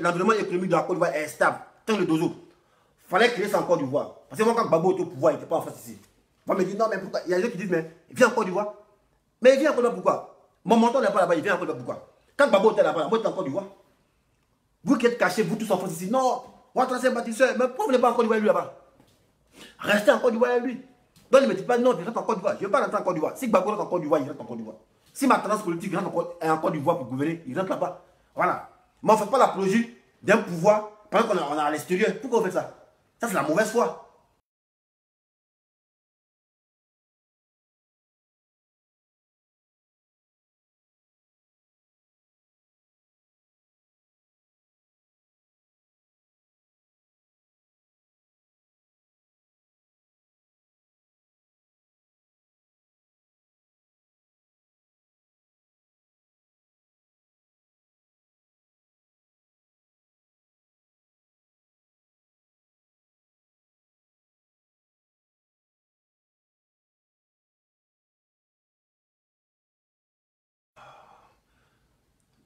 l'environnement économique de la Côte d'Ivoire est stable. Tant le dozo. Il fallait créer ça en Côte d'Ivoire. Parce que moi, quand Gbagbo était au pouvoir, il n'était pas en France ici. Moi, je me dis, non, mais pourquoi? Il y a des gens qui disent, mais viens en Côte d'Ivoire. Mais il vient en Côte d'Ivoire pourquoi? Mon menton n'est pas là-bas, il vient en Côte d'Ivoire pourquoi? Quand Gbagbo était là-bas, moi, j'étais en Côte d'Ivoire. Vous qui êtes cachés, vous tous en France ici, non, Ouattara c'est un bâtisseur. Mais pourquoi vous n'êtes pas en Côte d'Ivoire lui là-bas? Restez en Côte d'Ivoire avec lui. Donc ne me dites pas, non, je rentre en Côte d'Ivoire. Je ne veux pas rentrer en Côte d'Ivoire. Si Gbagbo rentre en Côte d'Ivoire, il rentre en Côte d'Ivoire. Si ma tendance politique rentre en Côte d'Ivoire pour gouverner, il rentre là-bas. Voilà. Mais on ne fait pas l'apologie d'un pouvoir pendant qu'on est à l'extérieur. Pourquoi on fait ça? Ça, c'est la mauvaise foi.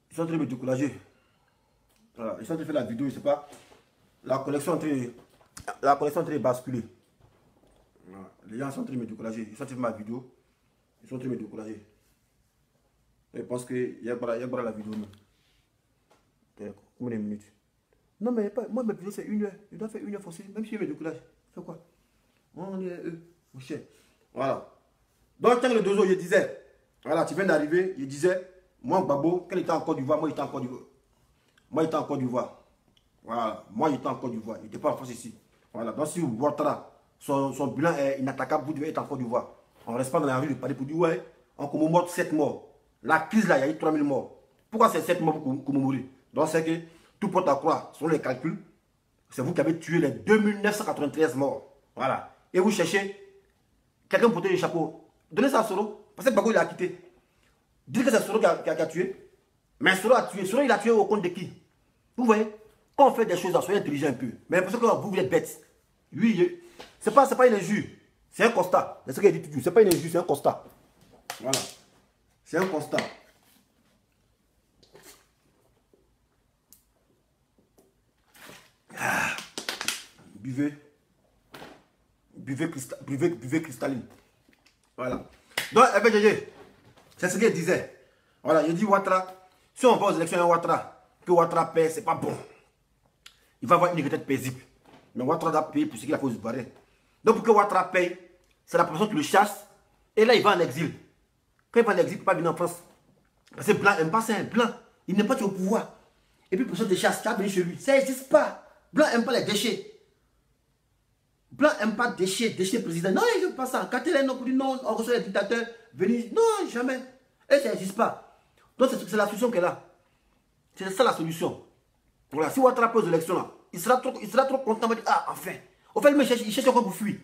Ils sont en train de me décourager. Voilà. Ils sont en train de faire la vidéo, je ne sais pas. La connexion est en train de basculer. Voilà. Les gens sont en train de me décourager. Ils sont en train de faire ma vidéo. Ils sont en train de me décourager. Je pense qu'il y a pas la vidéo. Combien de minutes? Non, mais pas, moi, mes vidéos, c'est 1 heure. Je dois faire 1 heure forcément. Même si je me décourage. C'est quoi? On est eux. Mon cher. Voilà. Donc, quand le dozo, je disais, voilà, tu viens d'arriver, je disais, moi, Gbagbo, quand il était en Côte d'Ivoire, moi, il était en Côte d'Ivoire. Moi, il était en Côte d'Ivoire. Voilà. Moi, il était en Côte d'Ivoire. Il n'était pas en France ici. Voilà. Donc, si vous Ouattara, son bilan est inattaquable, vous devez être en Côte d'Ivoire. On ne reste pas dans la rue de parler pour dire, ouais, on commémore 7 morts. La crise là, il y a eu 3000 morts. Pourquoi c'est 7 morts pour mourir? Donc c'est que tout porte à croire, selon les calculs, c'est vous qui avez tué les 2993 morts. Voilà. Et vous cherchez quelqu'un pour porter le chapeau. Donnez ça à Soro. Parce que Gbagbo il a quitté. Dites que c'est Soro qui a tué. Mais Soro a tué. Soro il a tué au compte de qui? Vous voyez? Quand on fait des choses, soyez intelligent un peu. Mais parce que vous êtes bête. Oui, c'est pas une injure. C'est un constat. C'est ce qu'il dit. C'est pas une injure, c'est un constat. Voilà. C'est un constat. Ah. Buvez. Buvez cristalline. Voilà. Donc, FBGG, c'est ce qu'il disait. Voilà, il dit Ouattara, si on va aux élections à Ouattara, que Ouattara paie, c'est pas bon. Il va avoir une retraite paisible. Mais Ouattara doit payer pour ce qu'il a fait aux Ivoiriens. Donc, pour que Ouattara paye, c'est la personne qui le chasse. Et là, il va en exil. Quand il va en exil, il ne peut pas venir en France. Parce que Blanc n'aime pas ça, Blanc. Il n'est pas au pouvoir. Et puis, pour ça, des chasses, tu as venu chez lui. Ça n'existe pas. Blanc n'aime pas les déchets. Blanc n'aime pas déchets président. Non, il n'aime pas ça. Quand il est non, on reçoit les dictateurs, venir. Non, jamais. Et ça n'existe pas. Donc, c'est la solution qu'elle a. C'est ça la solution. Voilà, si Ouattara pose l'élection là, il sera trop content. Il va dire, ah, enfin. Au fait, il cherche encore pour fuir.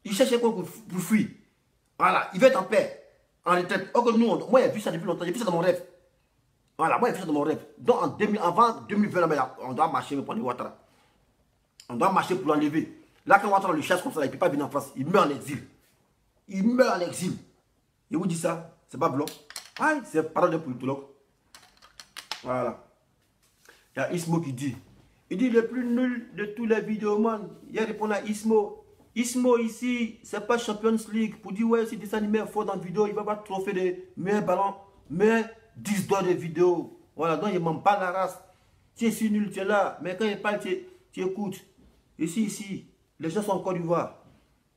Il cherche encore pour fuir. Voilà, il veut être en paix, en retraite. Or que nous, moi, j'ai vu ça depuis longtemps. J'ai vu ça dans mon rêve. Voilà, moi, j'ai vu ça dans mon rêve. Donc, avant 2020, on doit marcher pour prendre Ouattara. On doit marcher pour l'enlever. Là, quand Ouattara le chasse comme ça, il ne peut pas venir en France. Il meurt en exil. Il meurt en exil. Et vous dit ça, c'est pas blanc. Ah, c'est parole de politologue. Voilà. Il y a Ismo qui dit. Il dit le plus nul de tous les vidéomans. Il répond à Ismo. Ismo ici, c'est pas Champions League. Pour dire ouais, si dessin animé est fort dans la vidéo, il va avoir trophée de meilleur ballon, mais 10 doigts de vidéo. Voilà, donc il ne ment pas la race. Tu es si nul, tu es là. Mais quand il parle, tu écoutes. Ici, les gens sont en Côte d'Ivoire.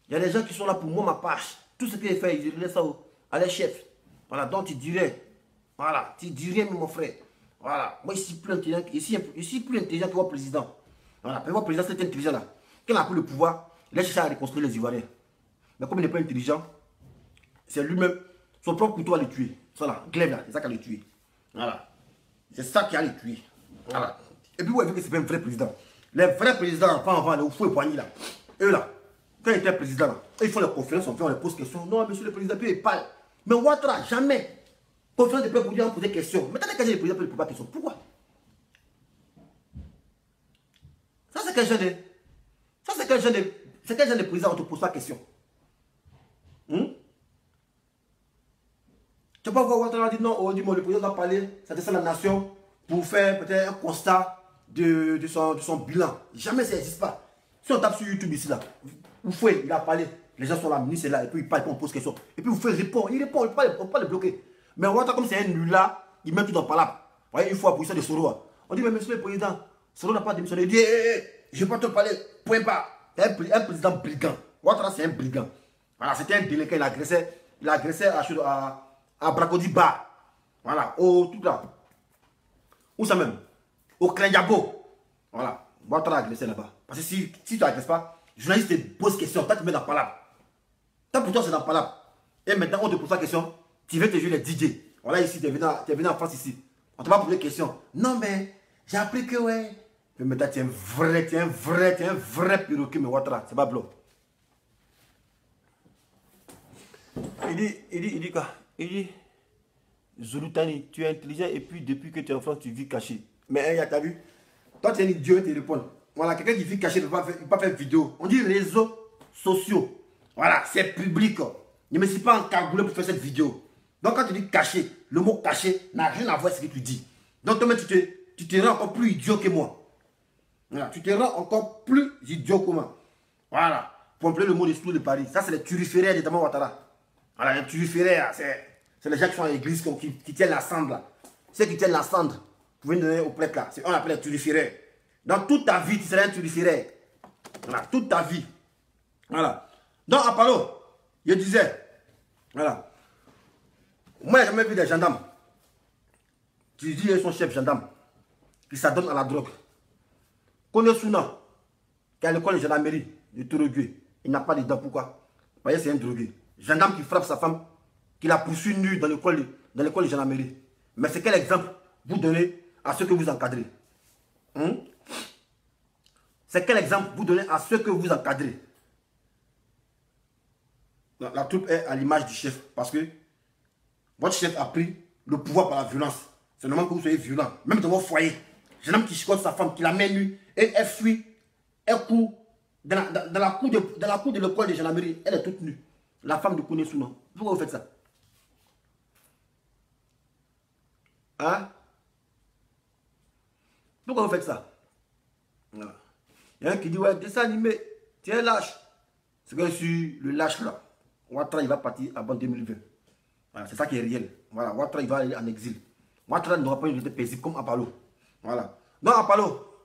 Il y a des gens qui sont là pour moi, ma page. Tout ce qu'il fait, ils laissent ça à les chefs. Voilà, donc tu dirais. Voilà, tu dirais, mon frère. Voilà, moi ici plus intelligent, ici plus intelligent que votre président. Voilà, votre président c'est intelligent là. Quand il a pris le pouvoir, il a cherché à reconstruire les Ivoiriens. Mais comme il n'est pas intelligent, c'est lui-même, son propre couteau à le tuer. Ça là, Glaive là, c'est ça qui a le tué. Voilà. C'est ça qui a le tué. Voilà. Et puis vous avez vu que c'est pas un vrai président. Les vrais présidents, avant, les fous et poignets là. Eux là, quand ils étaient président là, ils font les conférences, on les pose questions. Non, monsieur le président, puis il parle. Mais Ouattara, jamais. Conférence de peuple pour dire, on poser des questions. Mais quand les présidents ne posent pas de questions, pourquoi? Ça, c'est quel genre de. Ça, c'est quel genre de. C'est quel genre de président on te pose pas de questions? Tu peux pas voir Ouattara dit non, le président doit parler, ça descend la nation pour faire peut-être un constat de son bilan. Jamais ça n'existe pas. Si on tape sur YouTube ici, là, vous faites, il a parlé, les gens sont là, le ministre est là, et puis il parle, on pose question. Et puis vous faites répondre, il répond, on ne peut pas le bloquer. Mais Ouattara, comme c'est un nul là, il met tout dans le palabre. Vous voyez, une fois pour ça de Soro. On dit, mais monsieur le président, Soro n'a pas démissionné. Il dit, je ne vais pas te parler, point pas. Un président brigand. Ouattara, c'est un brigand. Voilà, c'était un délinquant, il agressait à Bracodi Bar. Voilà, au tout là. Où ça même? Au Krendjabo. Voilà, Ouattara a agressé là-bas. Parce que si tu n'agresses pas, le journaliste te pose question, toi tu mets dans le palabre. Toi pour toi c'est dans le palabre. Et maintenant on te pose la question, tu veux te jouer les DJ. Voilà ici, tu es venu en France ici. On te va poser des questions. Non mais, j'ai appris que ouais. Mais maintenant tu es un vrai perroquet, mais Ouattara, c'est pas blanc. Il dit quoi? Il dit, Zouloutani, tu es intelligent et puis depuis que tu es en France, tu vis caché. Mais t'as vu? Toi tu es un idiot, tu réponds. Voilà, quelqu'un qui vit caché ne peut pas faire vidéo. On dit réseaux sociaux. Voilà, c'est public. Ne me suis pas encagoulé pour faire cette vidéo. Donc quand tu dis caché, le mot caché n'a rien à voir avec ce que tu dis. Donc toi tu te rends encore plus idiot que moi. Voilà, tu te rends encore plus idiot que moi. Voilà, pour employer le mot d'esprit de Paris. Ça c'est les turiféraires d'État Ouattara. Voilà, les turiféraires, c'est les gens qui sont à l'église qui tiennent la cendre là. Ceux qui tiennent la cendre, vous pouvez donner au prêtre là. On appelle les turiféraires. Dans toute ta vie, tu seras un turiféraire. Voilà, toute ta vie. Voilà. Donc, à Palo, je disais, voilà. Moi, j'ai jamais vu des gendarmes qui disent son chef gendarme, qui s'adonne à la drogue. Konosuna, qui a l'école de gendarmerie de Tourougué, il n'a pas de dents. Pourquoi? Parce que c'est un drogué. Gendarme qui frappe sa femme, qui la poursuit nue dans l'école dans l'école de gendarmerie. Mais c'est quel exemple vous donnez à ceux que vous encadrez? C'est quel exemple vous donnez à ceux que vous encadrez? La troupe est à l'image du chef parce que votre chef a pris le pouvoir par la violence. C'est normal que vous soyez violent. Même dans votre foyer. J'ai un homme qui chicote sa femme, qui la met nue et elle fuit. Elle court dans la cour de l'école de gendarmerie. Elle est toute nue. La femme de Kouné Sounan. Pourquoi vous faites ça? Hein? Pourquoi vous faites ça? Voilà. Il y a un qui dit, ouais, dessin animé, tu es lâche. C'est que sur le lâche là, Ouattara il va partir avant 2020. Voilà, c'est ça qui est réel. Voilà, Ouattara il va aller en exil. Ouattara n'aura pas une vie paisible comme Apalo. Voilà. Donc Apalo,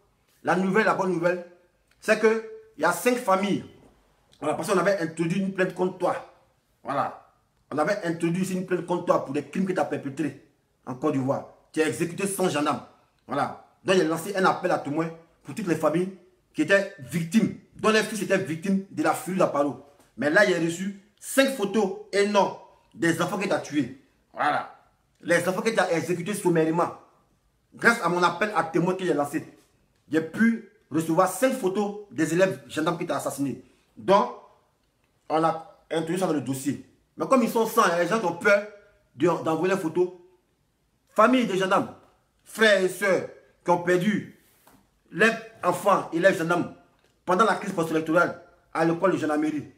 la bonne nouvelle, c'est que il y a 5 familles. Voilà, parce qu'on avait introduit une plainte contre toi. Voilà. On avait introduit une plainte contre toi pour des crimes que tu as perpétrés en Côte d'Ivoire. Tu as exécuté 100 gendarmes. Voilà. Donc il a lancé un appel à témoins pour toutes les familles qui étaient victimes, dont les fils étaient victimes de la furie d'Apalo. Mais là, il a reçu 5 photos énormes des enfants que tu as tués. Voilà. Les enfants que tu as exécutés sommairement. Grâce à mon appel à témoins que j'ai lancé, j'ai pu recevoir 5 photos des élèves gendarmes qui t'ont assassiné. Donc, on a introduit ça dans le dossier. Mais comme ils sont 100, les gens ont peur d'envoyer les photos. Famille des gendarmes, frères et sœurs qui ont perdu les enfants et les gendarmes pendant la crise post-électorale à l'école de gendarmerie.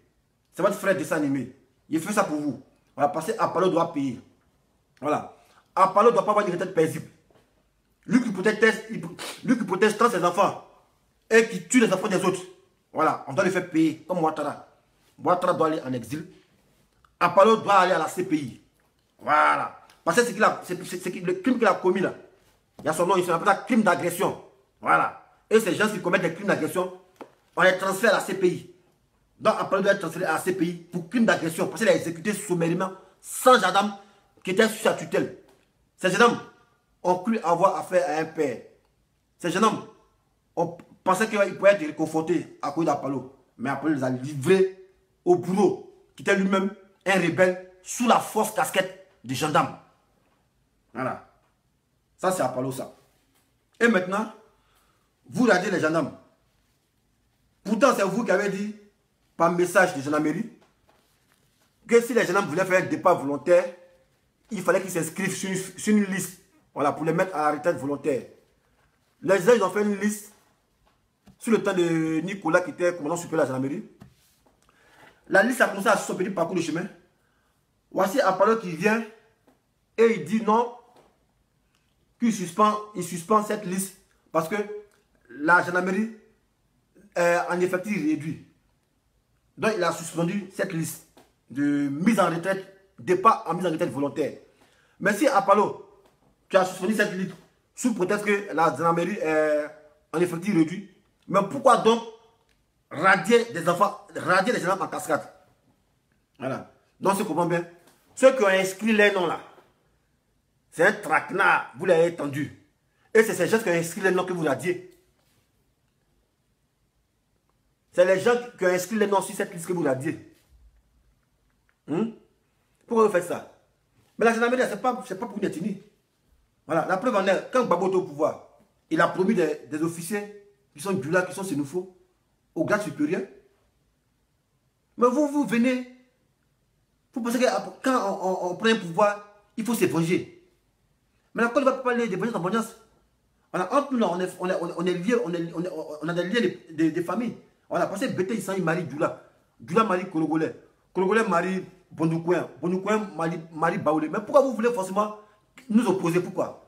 C'est votre frère dessin animé. Il fait ça pour vous. Voilà, parce que Apalo doit payer. Voilà. Apalo ne doit pas avoir une retraite paisible. Lui qui protège tant ses enfants et qui tue les enfants des autres. Voilà, on doit les faire payer comme Ouattara. Ouattara doit aller en exil. Apalo doit aller à la CPI. Voilà. Parce que c'est le crime qu'il a commis là. Il y a son nom, il s'appelle ça crime d'agression. Voilà. Et ces gens qui commettent des crimes d'agression, on les transfère à la CPI. Donc Apalo doit être transféré à la CPI pour crime d'agression. Parce qu'il a exécuté sommairement 100 gendarmes qui étaient sous sa tutelle. Ces gendarmes ont cru avoir affaire à un père. Ces jeunes hommes, on pensait qu'il pourrait être réconforté à cause d'Apalo. Mais Apalo les a livrés au bourreau, qui était lui-même un rebelle sous la fausse casquette des gendarmes. Voilà. Ça, c'est Apalo, ça. Et maintenant, vous regardez les gendarmes. Pourtant, c'est vous qui avez dit, par message de gendarmerie, que si les gendarmes voulaient faire un départ volontaire, il fallait qu'ils s'inscrivent sur une liste. Voilà, pour les mettre à la retraite volontaire. Les gens, ils ont fait une liste sous le temps de Nicolas qui était commandant supérieur de la gendarmerie. La liste a commencé à son petit parcours de chemin. Voici Apalo qui vient et il dit non, qu'il suspend cette liste parce que la gendarmerie est en effectif réduit. Donc il a suspendu cette liste de mise en retraite, départ en mise en retraite volontaire. Mais si Apalo, tu as suspendu cette liste sous prétexte que la gendarmerie est en effectif réduit, mais pourquoi donc radier des enfants, radier les gendarmes en cascade? Voilà. Donc, je comprends bien. Ceux qui ont inscrit les noms là, c'est un traquenard, vous l'avez entendu. Et c'est ces gens qui ont inscrit les noms que vous radiez. C'est les gens qui ont inscrit les noms sur cette liste que vous radiez. Pourquoi vous faites ça? Mais la gendarmerie, ce n'est pas pour une ethnie. Voilà, la preuve en est, quand Gbagbo est au pouvoir, il a promis des officiers qui sont du là, qui sont xénophobes, au grade supérieur. Mais vous venez, vous pensez que quand on prend un pouvoir, il faut se venger. Mais la Côte ne va pas parler de vengeance en vengeance. Voilà, entre nous, là, on est liés, on a des liens de famille. Voilà, parce que Bété, il marie Djoula. Djoula marie Kologolais. Kologolais marie Bondoukouen. Bondoukouen marie Baoulé. Mais pourquoi vous voulez forcément nous opposer? Pourquoi?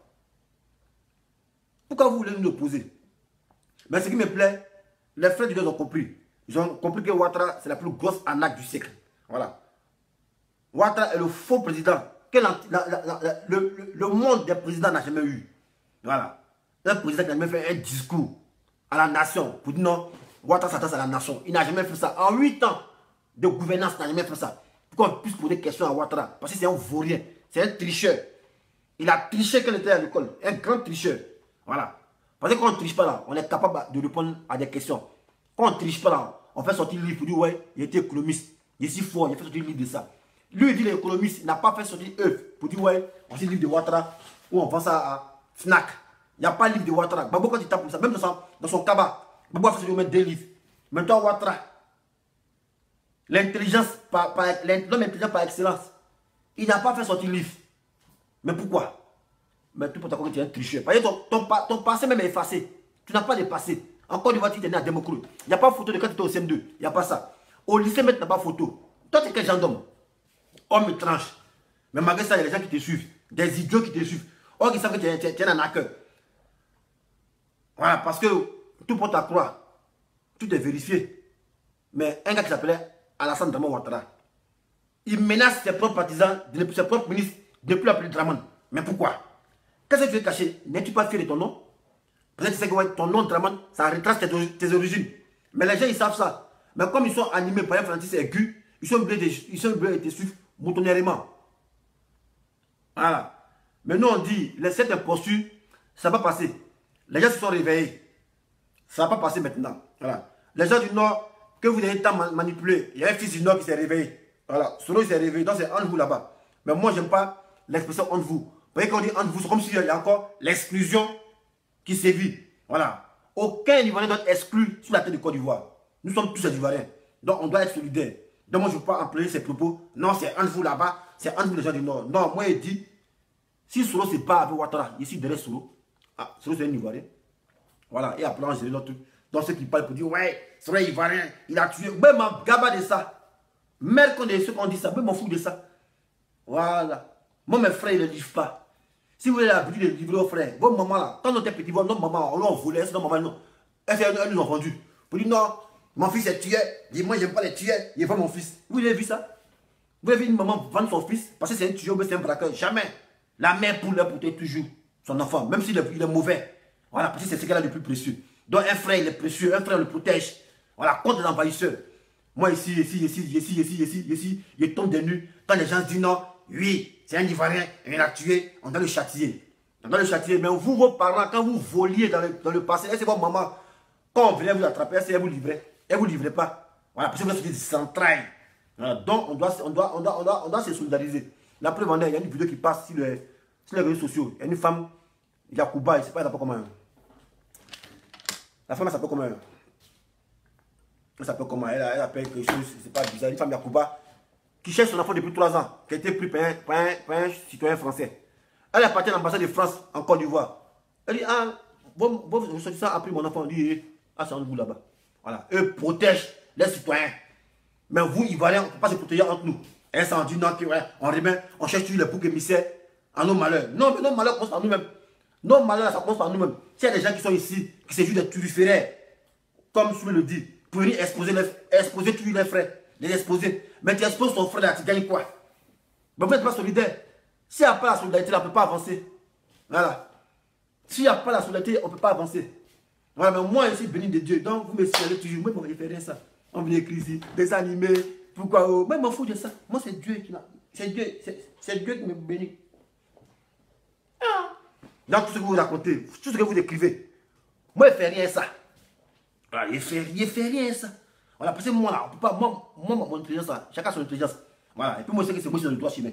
Pourquoi vous voulez nous opposer? Mais ce qui me plaît, les frères du gars ont compris. Ils ont compris que Ouattara, c'est la plus grosse arnaque du siècle. Voilà. Ouattara est le faux président que le monde des présidents n'a jamais eu. Voilà. Un président qui n'a jamais fait un discours à la nation pour dire non, Ouattara s'attache à la nation. Il n'a jamais fait ça. En 8 ans de gouvernance, il n'a jamais fait ça. Pour qu'on puisse poser des questions à Ouattara. Parce que c'est un vaurien. C'est un tricheur. Il a triché quand il était à l'école. Un grand tricheur. Voilà. Parce que quand on ne triche pas là, on est capable de répondre à des questions. Quand on ne triche pas là, on fait sortir le livre pour dire ouais, il était économiste. Il est si fort, il a fait sortir le livre de ça. Lui, il dit l'économiste, il n'a pas fait sortir œuf pour dire, ouais, on s'est livre de Ouattara ou on vend ça à Fnac. Il n'y a pas de livre de Ouattara. Babo, quand il tape comme ça, même dans son cabas, Babo a fait mettre 2 livres. Maintenant, Ouattara, l'intelligence l'homme intelligent par excellence, il n'a pas fait sortir livre. Mais pourquoi? Mais tout pour ta que tu es un tricheur. Parce que ton passé même est effacé. Tu n'as pas de passé. Encore une fois, tu es né à Démocrate. Il n'y a pas de photo de quand tu étais au CM2. Il n'y a pas ça. Au lycée, maintenant, tu n'as pas de photo. Toi, tu es quel genre d'homme? Homme étrange. Mais malgré ça, il y a des gens qui te suivent. Des idiots qui te suivent. Or, ils savent que tu es un hacker. Voilà, parce que tout porte à croire. Tout est vérifié. Mais un gars qui s'appelait Alassane Dramane Ouattara, il menace ses propres partisans, ses propres ministres, de ne plus appeler Dramane. Mais pourquoi? Qu'est-ce que tu veux cacher? N'es-tu pas fier de ton nom? Peut-être que tu sais que ouais, ton nom Dramane, ça retrace tes origines. Mais les gens, ils savent ça. Mais comme ils sont animés par un Francis aigu, ils sont obligés de te suivre moutonnièrement. Voilà. Mais nous, on dit, cette imposture, ça va passer. Les gens se sont réveillés. Ça ne va pas passer maintenant. Voilà. Les gens du Nord, que vous avez tant manipulé, il y a un fils du Nord qui s'est réveillé. Voilà. Solo s'est réveillé, donc c'est entre vous là-bas. Mais moi, je n'aime pas l'expression entre vous. Vous voyez qu'on dit entre vous, c'est comme s'il y a encore l'exclusion qui sévit. Voilà. Aucun Ivoirien doit être exclu sur la tête de Côte d'Ivoire. Nous sommes tous des Ivoiriens. Donc on doit être solidaires. Donc moi, je ne veux pas employer ces propos. Non, c'est entre vous là-bas, c'est entre vous les gens du Nord. Non, moi, il dit, si Solo se bat avec Ouattara, ici derrière Solo, ah, Solo c'est un Ivoirien. Voilà, et après, on gérer l'autre truc. Donc ceux qui parlent pour dire, ouais, Solo est Ivoirien, il a tué. Même en gaba de ça. Merde qu'on est ceux qu'on dit ça, même m'en fous de ça. Voilà. Moi, mes frères, ils ne livrent pas. Si vous avez l'habitude de livrer aux frères, vos mamans là, quand on était petit, notre maman, on l'a volé, notre maman, non. Elles nous ont vendu. Pour dire, non, mon fils est tué, moi, j'aime pas les tuer, il n'est pas mon fils. Vous avez vu ça? Vous avez vu une maman vendre son fils parce que c'est un tueur, mais c'est un braqueur? Jamais. La mère pour leur porter toujours son enfant, même s'il est mauvais. Voilà, parce que c'est ce qu'elle a le plus précieux. Donc un frère, il est précieux, un frère le protège. Voilà, contre l'envahisseur. Moi, ici, je tombe des nues. Quand les gens disent non, oui, c'est un Ivoirien, il l'a tué, on doit le châtier. On doit le châtier. Mais vous, vos parents, quand vous voliez dans le passé, c'est votre maman, quand on venait vous attraper, elle vous livrait. Elle ne vous livrait pas. Voilà, parce que vous êtes des centrales. Voilà, donc, on doit se solidariser. La preuve, il y a une vidéo qui passe sur les réseaux sociaux. Il y a une femme, Yacouba, je ne sais pas, elle s'appelle comment. La femme, elle s'appelle comment? Elle s'appelle comment? Elle appelle quelque chose, c'est pas bizarre. Une femme Yacouba qui cherche son enfant depuis 3 ans, qui a été pris par un citoyen français. Elle est partie à l'ambassade de France en Côte d'Ivoire. Elle dit, ah, vos ressortissants a pris mon enfant. Elle dit, ah, c'est en vous là-bas. Voilà, eux protègent les citoyens. Mais vous, Ivoiriens, on ne peut pas se protéger entre nous. Elle s'en dit, non, on remet, on cherche toujours les boucs émissaires à nos malheurs. Non, mais nos malheurs commencent par nous-mêmes. Nos malheurs, ça commence par nous-mêmes. S'il y a des gens qui sont ici, qui se jouent des turiféraires, comme Soumé le dit, pour venir exposer tous les frères, les exposer. Mais tu exposes ton frère là, tu gagnes quoi? Mais vous n'êtes pas solidaire. S'il n'y a pas la solidarité, on ne peut pas avancer. Voilà. S'il n'y a pas la solidarité, on ne peut pas avancer. Voilà, mais moi, je suis béni de Dieu. Donc, vous me signalez toujours. Moi, je ne me réfère à ça. On vient écrire ici, des animés. Pourquoi? Moi, je m'en fous de ça. Moi, c'est Dieu qui m'a. C'est Dieu qui me bénit. Dans tout ce que vous racontez, tout ce que vous écrivez, moi, je ne fais rien à ça. Voilà, je ne fais rien à ça. Voilà, parce que moi, là, on peut pas. Moi, mon intelligence, là, chacun son intelligence. Voilà, et puis moi, c'est que c'est moi qui suis dans le droit chemin.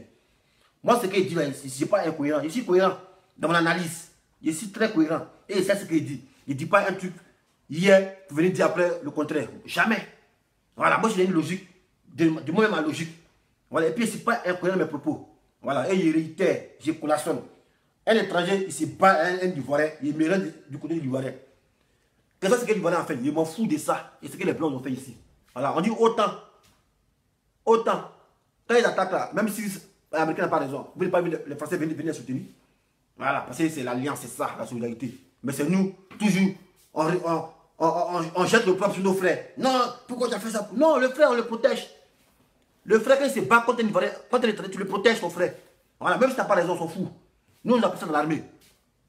Moi, ce qu'il dit là, je ne suis pas incohérent. Je suis cohérent dans mon analyse. Je suis très cohérent. Et c'est ce qu'il dit. Il ne dit pas un truc hier pour venir dire après le contraire. Jamais. Voilà, moi, j'ai une logique. De moi-même, ma logique. Voilà, et puis, je ne suis pas incohérent dans mes propos. Voilà, et il réitère, je collationne. Un étranger, il se bat un Ivoirien, il me rend du côté de l'Ivoirien. Qu'est-ce que c'est que l'Ivoirien a fait? Je m'en fous de ça. Et ce que les Blancs ont fait ici. Voilà, on dit autant. Autant. Quand ils attaquent là, même si l'Américain n'a pas raison, vous n'avez pas vu les Français venir les soutenir. Voilà, parce que c'est l'alliance, c'est ça, la solidarité. Mais c'est nous, toujours, on jette le propre sur nos frères. Non, pourquoi tu as fait ça? Non, le frère, on le protège. Le frère, quand il se bat contre un Ivoirien, contre l'étranger, tu le protèges, ton frère. Voilà, même si tu n'as pas raison, on s'en fout. Nous, on a pris ça dans l'armée.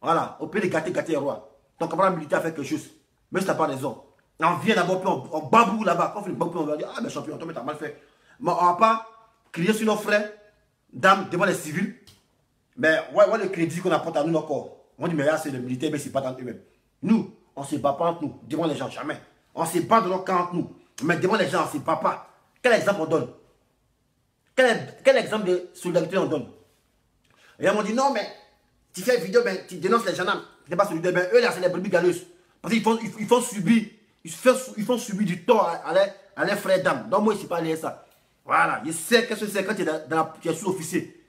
Voilà, on peut les gâter et roi. Ton camarade militaire fait quelque chose. Même si tu n'as pas raison. On vient d'abord, puis on babou là-bas. Quand on fait le babou, on va dire, ah, mais champion, toi, mais t'as mal fait. Mais on ne va pas crier sur nos frères, dames, devant les civils. Mais ouais, le crédit qu'on apporte à nous, nos corps. On dit, mais là, c'est les militaires, mais c'est pas dans eux-mêmes. Nous, on ne se bat pas entre nous, devant les gens, jamais. On se bat dans nos camps entre nous. Mais devant les gens, on ne se bat pas. Quel exemple on donne? quel exemple de solidarité on donne? Et ils m'ont dit, non, mais tu fais une vidéo, ben, tu dénonces les gendarmes. Tu n'es pas solidaire. Ben, eux, là, c'est les brebis galeuses. Parce qu'ils font subir. Ils font subir du tort à leurs frères d'âme. Donc, moi, je ne sais pas lire ça. Voilà. Je sais qu'est-ce que c'est quand tu es sous-officier.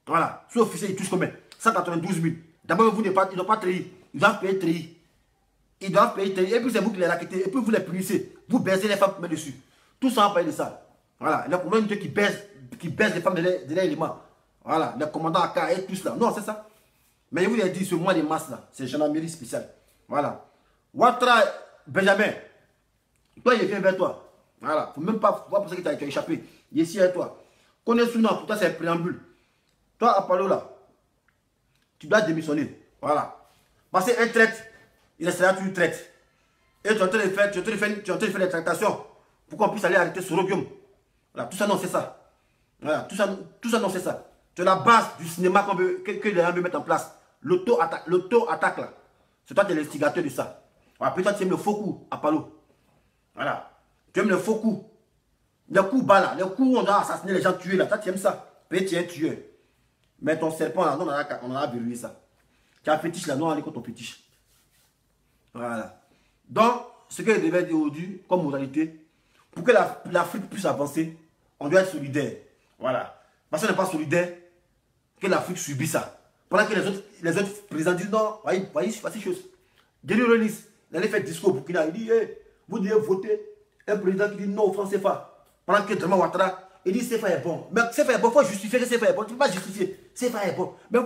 Voilà. Sous-officier, ils touchent combien? 192 000. D'abord, ils n'ont pas trahi. Ils doivent payer trahi. Ils doivent payer trahi. Et puis, c'est vous qui les raquettez. Et puis, vous les punissez. Vous baisez les femmes dessus. Tout ça, on paye de ça. Voilà. Il y a combien de gens qui baissent les femmes de leur élément. Voilà. Les commandants AK et tout ça. Non, c'est ça. Mais je vous ai dit, ce mois de mars là, c'est gendarmerie spéciale. Voilà. Ouattara, Benjamin, toi, il vient vers toi. Voilà. Faut même pas penser que tu as échappé. Il est ici avec toi. Connais Sounan, pour toi, c'est un préambule. Toi, Apollo là, tu dois démissionner. Voilà. Parce qu'un traite, il restera toujours traite. Et tu es en train de faire des tractations pour qu'on puisse aller arrêter ce Robium. Voilà. Tout ça, non, c'est ça. Voilà. Tout ça, non, c'est ça. C'est la base du cinéma que les gens veulent mettre en place. L'auto-attaque là. C'est toi qui es l'instigateur de ça. Voilà, peut-être tu aimes le faux coup à Palo. Voilà. Tu aimes le faux coup. Les coups bas là. Les coups où on a assassiné les gens tués là. Toi tu aimes ça. Peut-être tu es un tueur. Mais ton serpent là, on a verrouillé ça. Tu as un fétiche là, non, on est contre ton fétiche. Voilà. Donc, ce que je devais dire aujourd'hui, comme modalité, pour que l'Afrique puisse avancer, on doit être solidaire. Voilà. Parce qu'on n'est pas solidaire, que l'Afrique subit ça. Pendant que les autres présidents disent non, voyez, c'est pas ces choses. Guéry Renis, il allait faire discours au Burkina, il dit, hey, vous devez voter un président qui dit non au franc CFA. Pendant que Draman Ouattara, il dit CFA est bon. Mais CFA est bon, il faut justifier que CFA est bon. Tu ne peux pas justifier. CFA est bon. Mais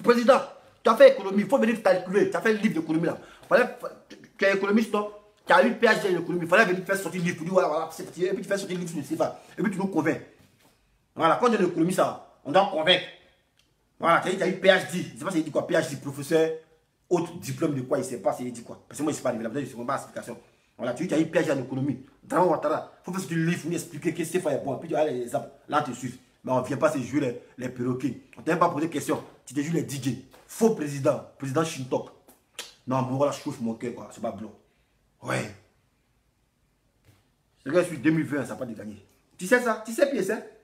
président, tu as fait économie, il faut venir calculer. Tu as fait le livre d'économie là. Tu es économiste, toi. Tu as eu le PhD en économie. Il fallait venir faire sortir le livre pour dire voilà, c'est et puis tu fais sortir le livre sur le CFA. Et puis tu nous convaincs. Voilà, quand on est en économie, ça, on doit convaincre. Voilà, tu as eu PhD. Je ne sais pas si il dit quoi, PhD, professeur, autre diplôme de quoi, il ne sait pas si il dit quoi. Parce que moi, je ne sais pas, je ne sais pas l'explication. Voilà, tu as eu PhD en économie. Draman Ouattara, il faut faire sortir le livre, nous expliquer que CFA est bon. Puis tu as les exemples, là, tu suis. Mais on ne vient pas se jouer les perroquets. On ne t'a même pas posé de questions. Tu te joues les DJ. Faux président, président Shintok. Non, mon voilà, je chauffe mon cœur, quoi. C'est pas blanc. Ouais. C'est que je suis 2020, ça n'a pas de gagner. Tu sais ça? Tu sais qui c'est?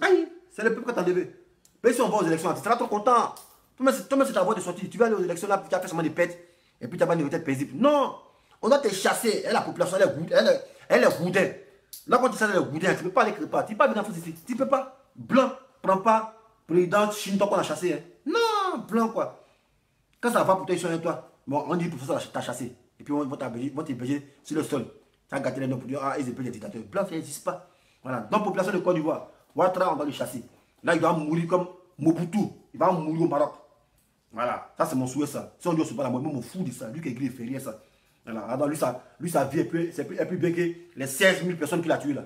Aïe, c'est le peuple qui t'a enlevé. Mais si on va aux élections, tu seras trop content. Toi-même, c'est ta voie de sortie. Tu vas aller aux élections là, puis tu as fait seulement des pètes. Et puis tu as pas de retraite paisible. Non! On doit te chasser. Et la population, elle est goudin. Là, quand tu sais, elle est goudin, tu ne peux pas aller quelque part. Tu ne peux pas venir en France ici. Tu ne peux pas. Blanc, prends pas. Président Shintok qu'on a chassé. Hein. Non, blanc quoi. Quand ça va pour toi, ils sont avec toi. Bon, on dit pour ça, t'as chassé. Et puis, on va t'héberger sur le sol. Ça a gâté les noms pour dire, ah, ils épellent les dictateurs. Blanc, ça n'existe pas. Voilà. Donc, population de Côte d'Ivoire, Ouattara, on va le chasser. Là, il doit mourir comme Mobutu. Il va mourir au Maroc. Voilà. Ça, c'est mon souhait, ça. Si on dit, c'est pas la moi, je m'en fous de ça. Lui qui est gris, il fait rien, ça. Voilà. Alors, lui, sa vie est plus bien que les 16 000 personnes qu'il a tuées, là.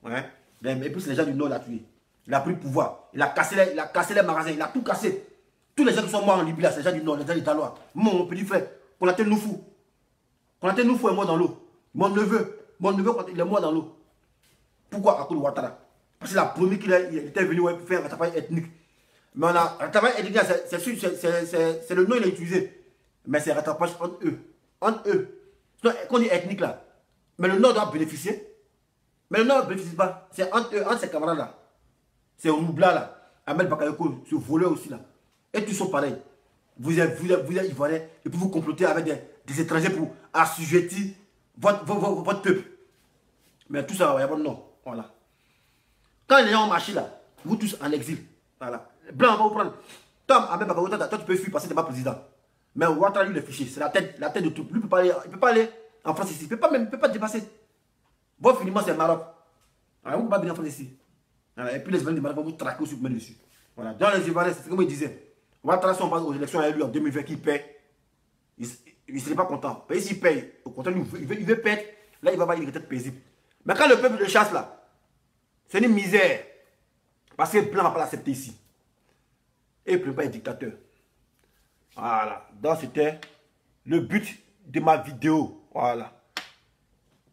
Ouais. Et puis, c'est les gens du Nord qui l'ont tué. Il a pris le pouvoir. Il a cassé les magasins. Il a tout cassé. Tous les gens qui sont morts en Libye, là, c'est les gens du Nord, les gens d'Italois. Mon petit frère, Konaté Noufou. Konaté Noufou est mort dans l'eau. Mon neveu, il est mort dans l'eau. Pourquoi à cause de Ouattara? Parce que la première qu'il était venu faire un rattrapage ethnique. Mais on a rattrapage ethnique, c'est le nom qu'il a utilisé. Mais c'est un rattrapage entre eux. Entre eux. Sinon, quand on dit ethnique là, mais le Nord doit bénéficier. Mais le Nord ne bénéficie pas. C'est entre eux, entre ses camarades là. C'est Roubla là. Ahmed Bakayoko, ce voleur aussi là. Et tous sont pareils. Vous êtes Ivoiriens et puis vous complotez avec des étrangers pour assujettir votre peuple. Mais tout ça, il y a bon nom. Voilà. Quand les gens ont marché là, vous tous en exil. Voilà. Blanc, on va vous prendre. Tom, Ahmed Bakayoko, toi tu peux fuir parce que tu n'es pas président. Mais Ouattara, lui, le fichier, c'est la tête de tout. Lui, il ne peut pas aller en France ici. Il ne peut pas dépasser. Bon, finalement, c'est le Maroc. Alors, vous ne pouvez pas venir en France ici. Voilà. Et puis les Ivoiriens du Maroc vont vous traquer aussi pour mettre dessus. Voilà. Dans les Ivoiriens, c'est comme il disait. Ouattara, si on passe aux élections à lui en 2020, qu'il paie, il ne serait pas content. Mais s'il paye, au contraire, il veut perdre, là, il va avoir une retraite paisible. Mais quand le peuple le chasse là, c'est une misère. Parce que le plan ne va pas l'accepter ici. Et il ne peut pas être dictateur. Voilà. Donc, c'était le but de ma vidéo. Voilà.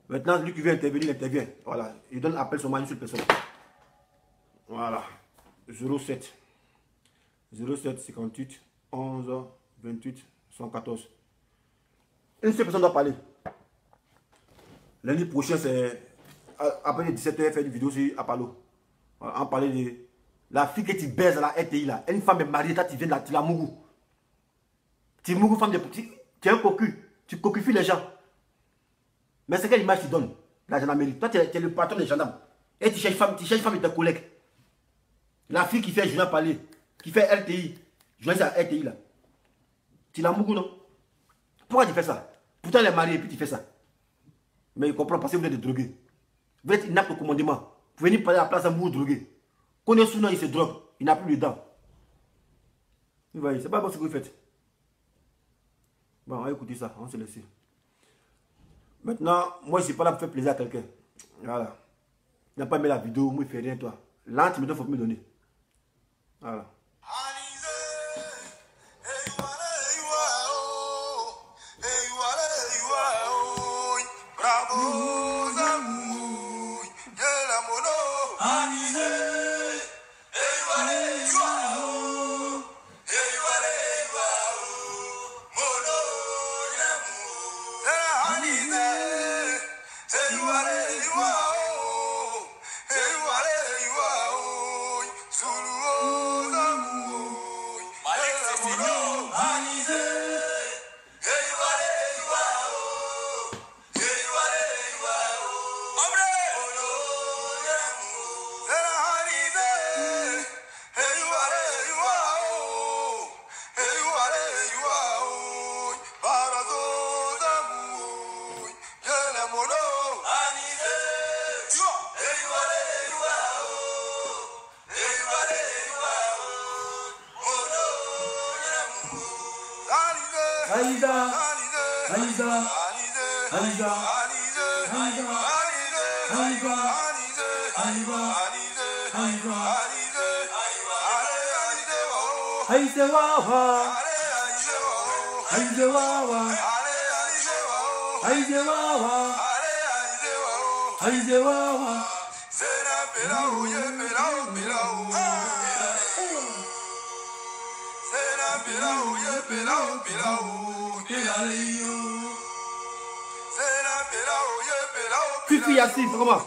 Maintenant, lui qui veut intervenir, il intervient. Voilà. Il donne appel sur une seule personne. Voilà. 07 58 11 28 114. Une seule personne doit parler. Lundi prochain, c'est après 17h, faire une vidéo sur Apollo. On parlait de la fille que tu baises à la RTI là. Une femme est mariée, toi tu viens de la Tilamougou. Tilamougou, femme de petit. Tu es un cocu. Tu cocufies les gens. Mais c'est quelle image tu donnes? La gendarmerie. Toi tu es le patron des gendarmes. Et tu cherches femme et tes collègues. La fille qui fait journal parler, qui fait RTI. Journaliste à RTI là. Tilamougou non? Pourquoi tu fais ça? Pourtant elle est mariée et puis tu fais ça. Mais il comprend parce que vous êtes des drogués. Vous êtes inapte au commandement. Vous venez parler à la place à vous droguer. Quand on est sous il se drogue. Il n'a plus de dents. Vous voyez, c'est pas bon ce que vous faites. Bon, on va écouter ça. On se laisse. Maintenant, moi je ne suis pas là pour faire plaisir à quelqu'un. Voilà. Il n'a pas aimé la vidéo, moi il fait rien toi. Là, tu me donnes, il faut me donner. Voilà. Fifi Yassine, comment?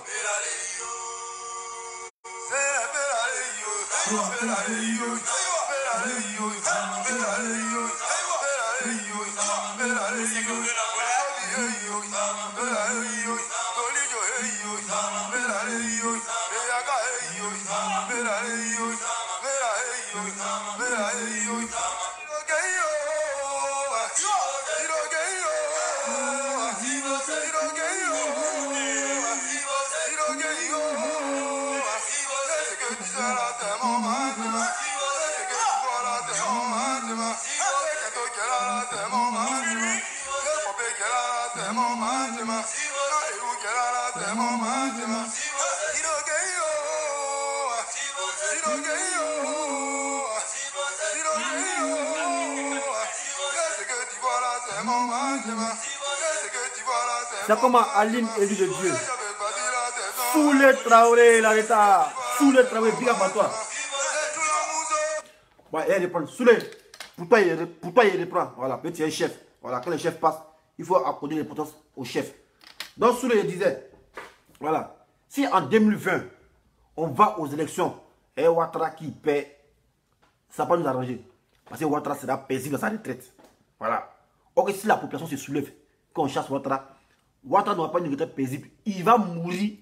C'est comment Aline élu de Dieu. Sous le Traoré, la l'État. Sous le Traoré, big up à toi. Bon, elle reprend. Sous le. Pour toi, il reprend. Voilà, petit un chef. Voilà, quand le chef passe, il faut accorder l'importance au chef. Donc, sous le, il disait, voilà, si en 2020, on va aux élections, et Ouattara qui paie, ça va pas nous arranger. Parce que Ouattara sera paisible dans sa retraite. Voilà. Or, si la population se soulève, quand on chasse Ouattara, Ouattara n'aura pas une retraite paisible. Il va mourir,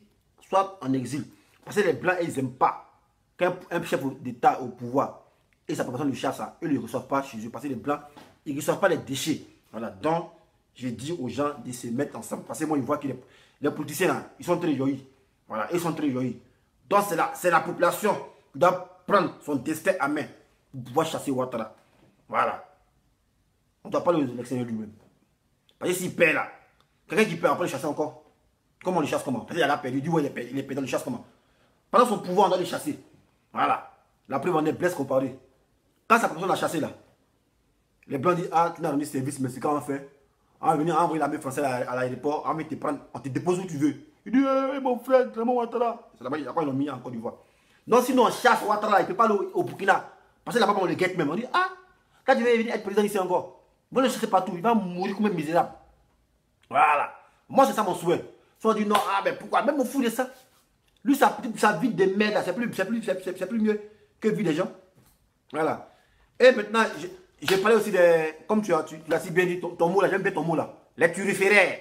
soit en exil. Parce que les Blancs, ils n'aiment pas qu'un chef d'État au pouvoir et sa population le chasse, eux ne reçoivent pas chez eux. Parce que les Blancs, ils ne reçoivent pas les déchets. Voilà. Donc, je dis aux gens de se mettre ensemble. Parce que moi, ils voient que les politiciens, là, ils sont très joyeux. Voilà, ils sont très joyeux. Donc, c'est la population qui doit prendre son destin à main pour pouvoir chasser Ouattara. Voilà. On ne doit pas le sélectionner lui-même. Parce que s'il perd là, quelqu'un qui perd, après le chasser encore. Comment on le chasse comment? Parce qu'il a perdu, il dit ouais, il est perdu, on le chasse comment? Pendant son pouvoir, on doit le chasser. Voilà. La preuve, on est blessé comparé. Quand sa personne l'a chassé là, les Blancs disent ah, tu n'as remis service, mais c'est quand on fait. On va venir envoyer l'armée française à l'aéroport, on va te prendre, on te dépose où tu veux. Il dit hey, mon frère, c'est mon Ouattara. C'est là-bas, ils l'ont mis en Côte d'Ivoire. Non, sinon on chasse Ouattara, il ne peut pas aller au Burkina. Parce que là-bas, on le guette même. On dit ah, quand tu veux venir être président ici encore, vous le chassez partout, il va mourir comme un misérable. Voilà. Moi, c'est ça mon souhait. Si on dit non, ah, ben pourquoi? Même au fou de ça. Lui, sa vie de merde, c'est plus mieux que vie des gens. Voilà. Et maintenant, j'ai parlé aussi de, comme tu l'as si bien dit, ton mot là, j'aime bien ton mot là. Les turiféraires.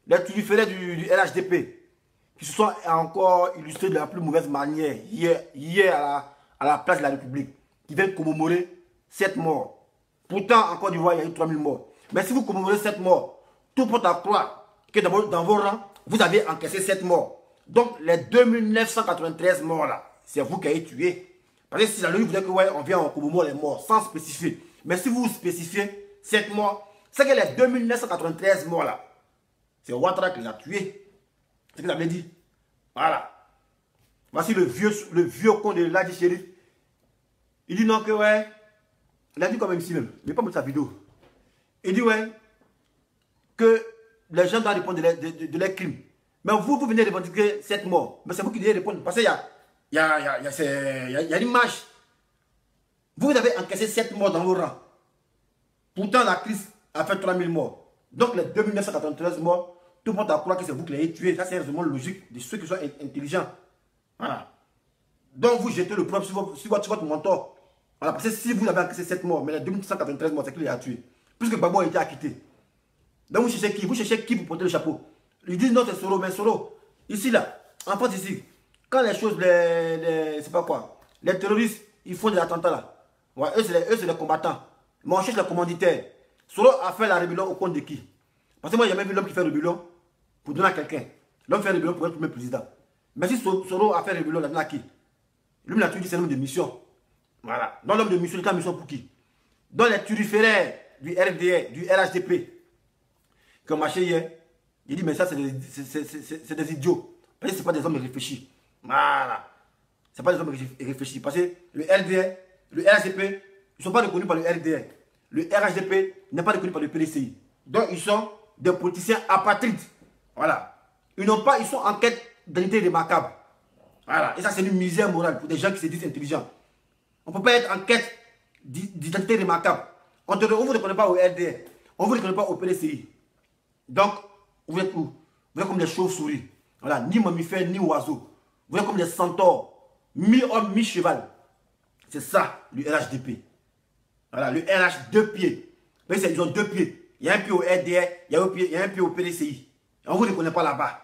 Les turiféraires du LHDP. Qui se sont encore illustrés de la plus mauvaise manière hier à la place de la République. Qui viennent commémorer 7 morts. Pourtant, en Côte d'Ivoire, il y a eu 3000 morts. Mais si vous commémorez 7 morts, tout porte à croire que dans vos rangs, vous avez encaissé 7 morts. Donc, les 2993 morts là, c'est vous qui avez tué. Parce que si la logique voudrait que, ouais, on vient, on commémore les morts, sans spécifier. Mais si vous spécifiez 7 morts, c'est que les 2993 morts là, c'est Ouattara qui les a tués. C'est ce qu'il avait dit. Voilà. Voici le vieux con de Ladji Chérif. Il dit non que, ouais, il a dit quand même ici même, mais pas mettre sa vidéo. Il dit, ouais, que les gens doivent répondre de leurs crimes. Mais vous venez revendiquer 7 morts. Mais c'est vous qui devez répondre. Parce qu'il y a une marche. Vous avez encaissé 7 morts dans vos rangs. Pourtant, la crise a fait 3000 morts. Donc, les 2993 morts, tout le monde a croire que c'est vous qui les avez tués. Ça, c'est vraiment logique de ceux qui sont intelligents. Voilà. Donc, vous jetez le problème sur votre mentor. Voilà. Parce que si vous avez encaissé 7 morts, mais les 2993 morts, c'est qui les a tués. Puisque Gbagbo a été acquitté. Donc, vous cherchez qui? Vous cherchez qui pour porter le chapeau? Ils disent non, c'est Soro, mais Soro, ici, là, en France, ici, quand les choses, c'est pas quoi, les terroristes, ils font des attentats là. Ouais, eux, c'est les combattants. Mais on cherche les commanditaires. Soro a fait la rébellion au compte de qui? Parce que moi, j'ai jamais vu l'homme qui fait rébellion pour donner à quelqu'un. L'homme fait rébellion pour être le président. Mais si Soro a fait rébellion, il a donné à qui? Lui, il a dit c'est l'homme de mission. Voilà. Donc, l'homme de mission, il est en mission pour qui? Donc, les turiféraires du RDR, du RHDP, qui ont marché hier, il dit, mais ça, c'est des idiots. Parce que ce n'est pas des hommes réfléchis. Voilà. Ce n'est pas des hommes réfléchis. Parce que le RDR, le RHDP, ils ne sont pas reconnus par le RDR. Le RHDP n'est pas reconnu par le PDCI. Donc, ils sont des politiciens apatrides. Voilà. Ils sont en quête d'identité remarquable. Voilà. Et ça, c'est une misère morale pour des gens qui se disent intelligents. On ne peut pas être en quête d'identité remarquable. On ne vous reconnaît pas au RDR. On ne vous reconnaît pas au PDCI. Donc, vous êtes où? Vous êtes comme des chauves-souris. Voilà, ni mammifères, ni oiseaux. Vous êtes comme des centaures. Mi-homme, mi-cheval. C'est ça, le RHDP. Voilà, le RH, 2 pieds. Mais ils ont 2 pieds. Il y a un pied au RDR, il y a un pied au PDCI. On ne vous reconnaît pas là-bas.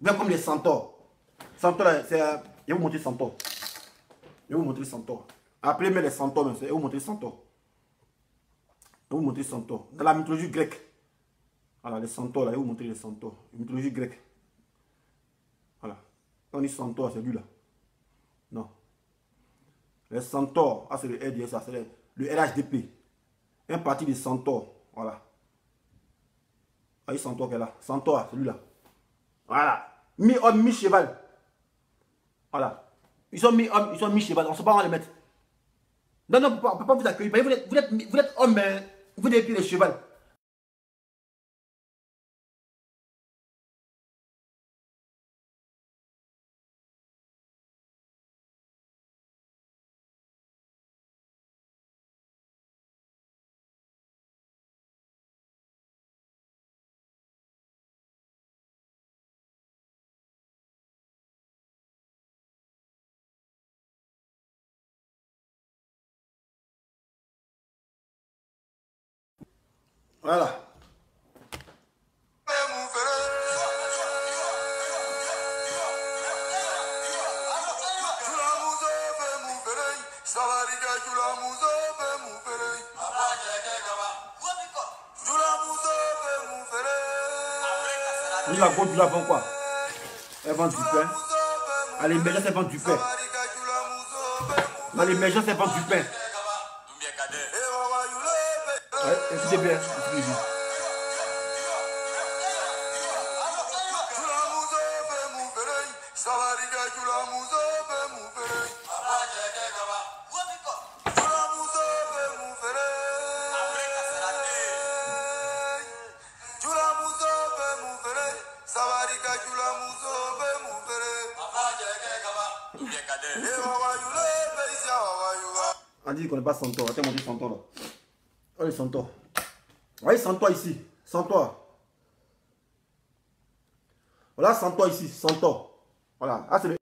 Vous êtes comme des centaures. Centaures, c'est... Je vais vous montrer centaures. Je vais vous montrer centaures. Appelez-moi les centaures, je vais vous montrer centaures. Je vais vous montrer centaures. Dans la mythologie grecque. Voilà, les centaures, là, je vais vous montrer les centaures. La mythologie grecque. Voilà. Quand on dit centaure, c'est lui là. Non. Les centaures, ah, c'est le RDS, ça, c'est le RHDP. Un parti de centaures. Voilà. Ah, il centaure qui est là. Centaure, c'est lui là. Voilà. Mi-homme, mi-cheval. Voilà. Ils sont mi-homme, ils sont mi-cheval. On ne sait pas où les mettre. Non, non, on ne peut pas vous accueillir. Vous êtes homme, mais vous n'avez plus les cheval. Voilà. La côte, la vend quoi? Elle vend du pain. À l'émergence, elle vend du pain. Dans l'émergence, elle vend du pain. Ouais, écoutez bien. On dit qu'on n'est pas centaure. Attends, on dit centaure là. On est centaure. Voyez centaure ici. Centaure. Voilà centaure ici. Centaure. Voilà, ah, c'est le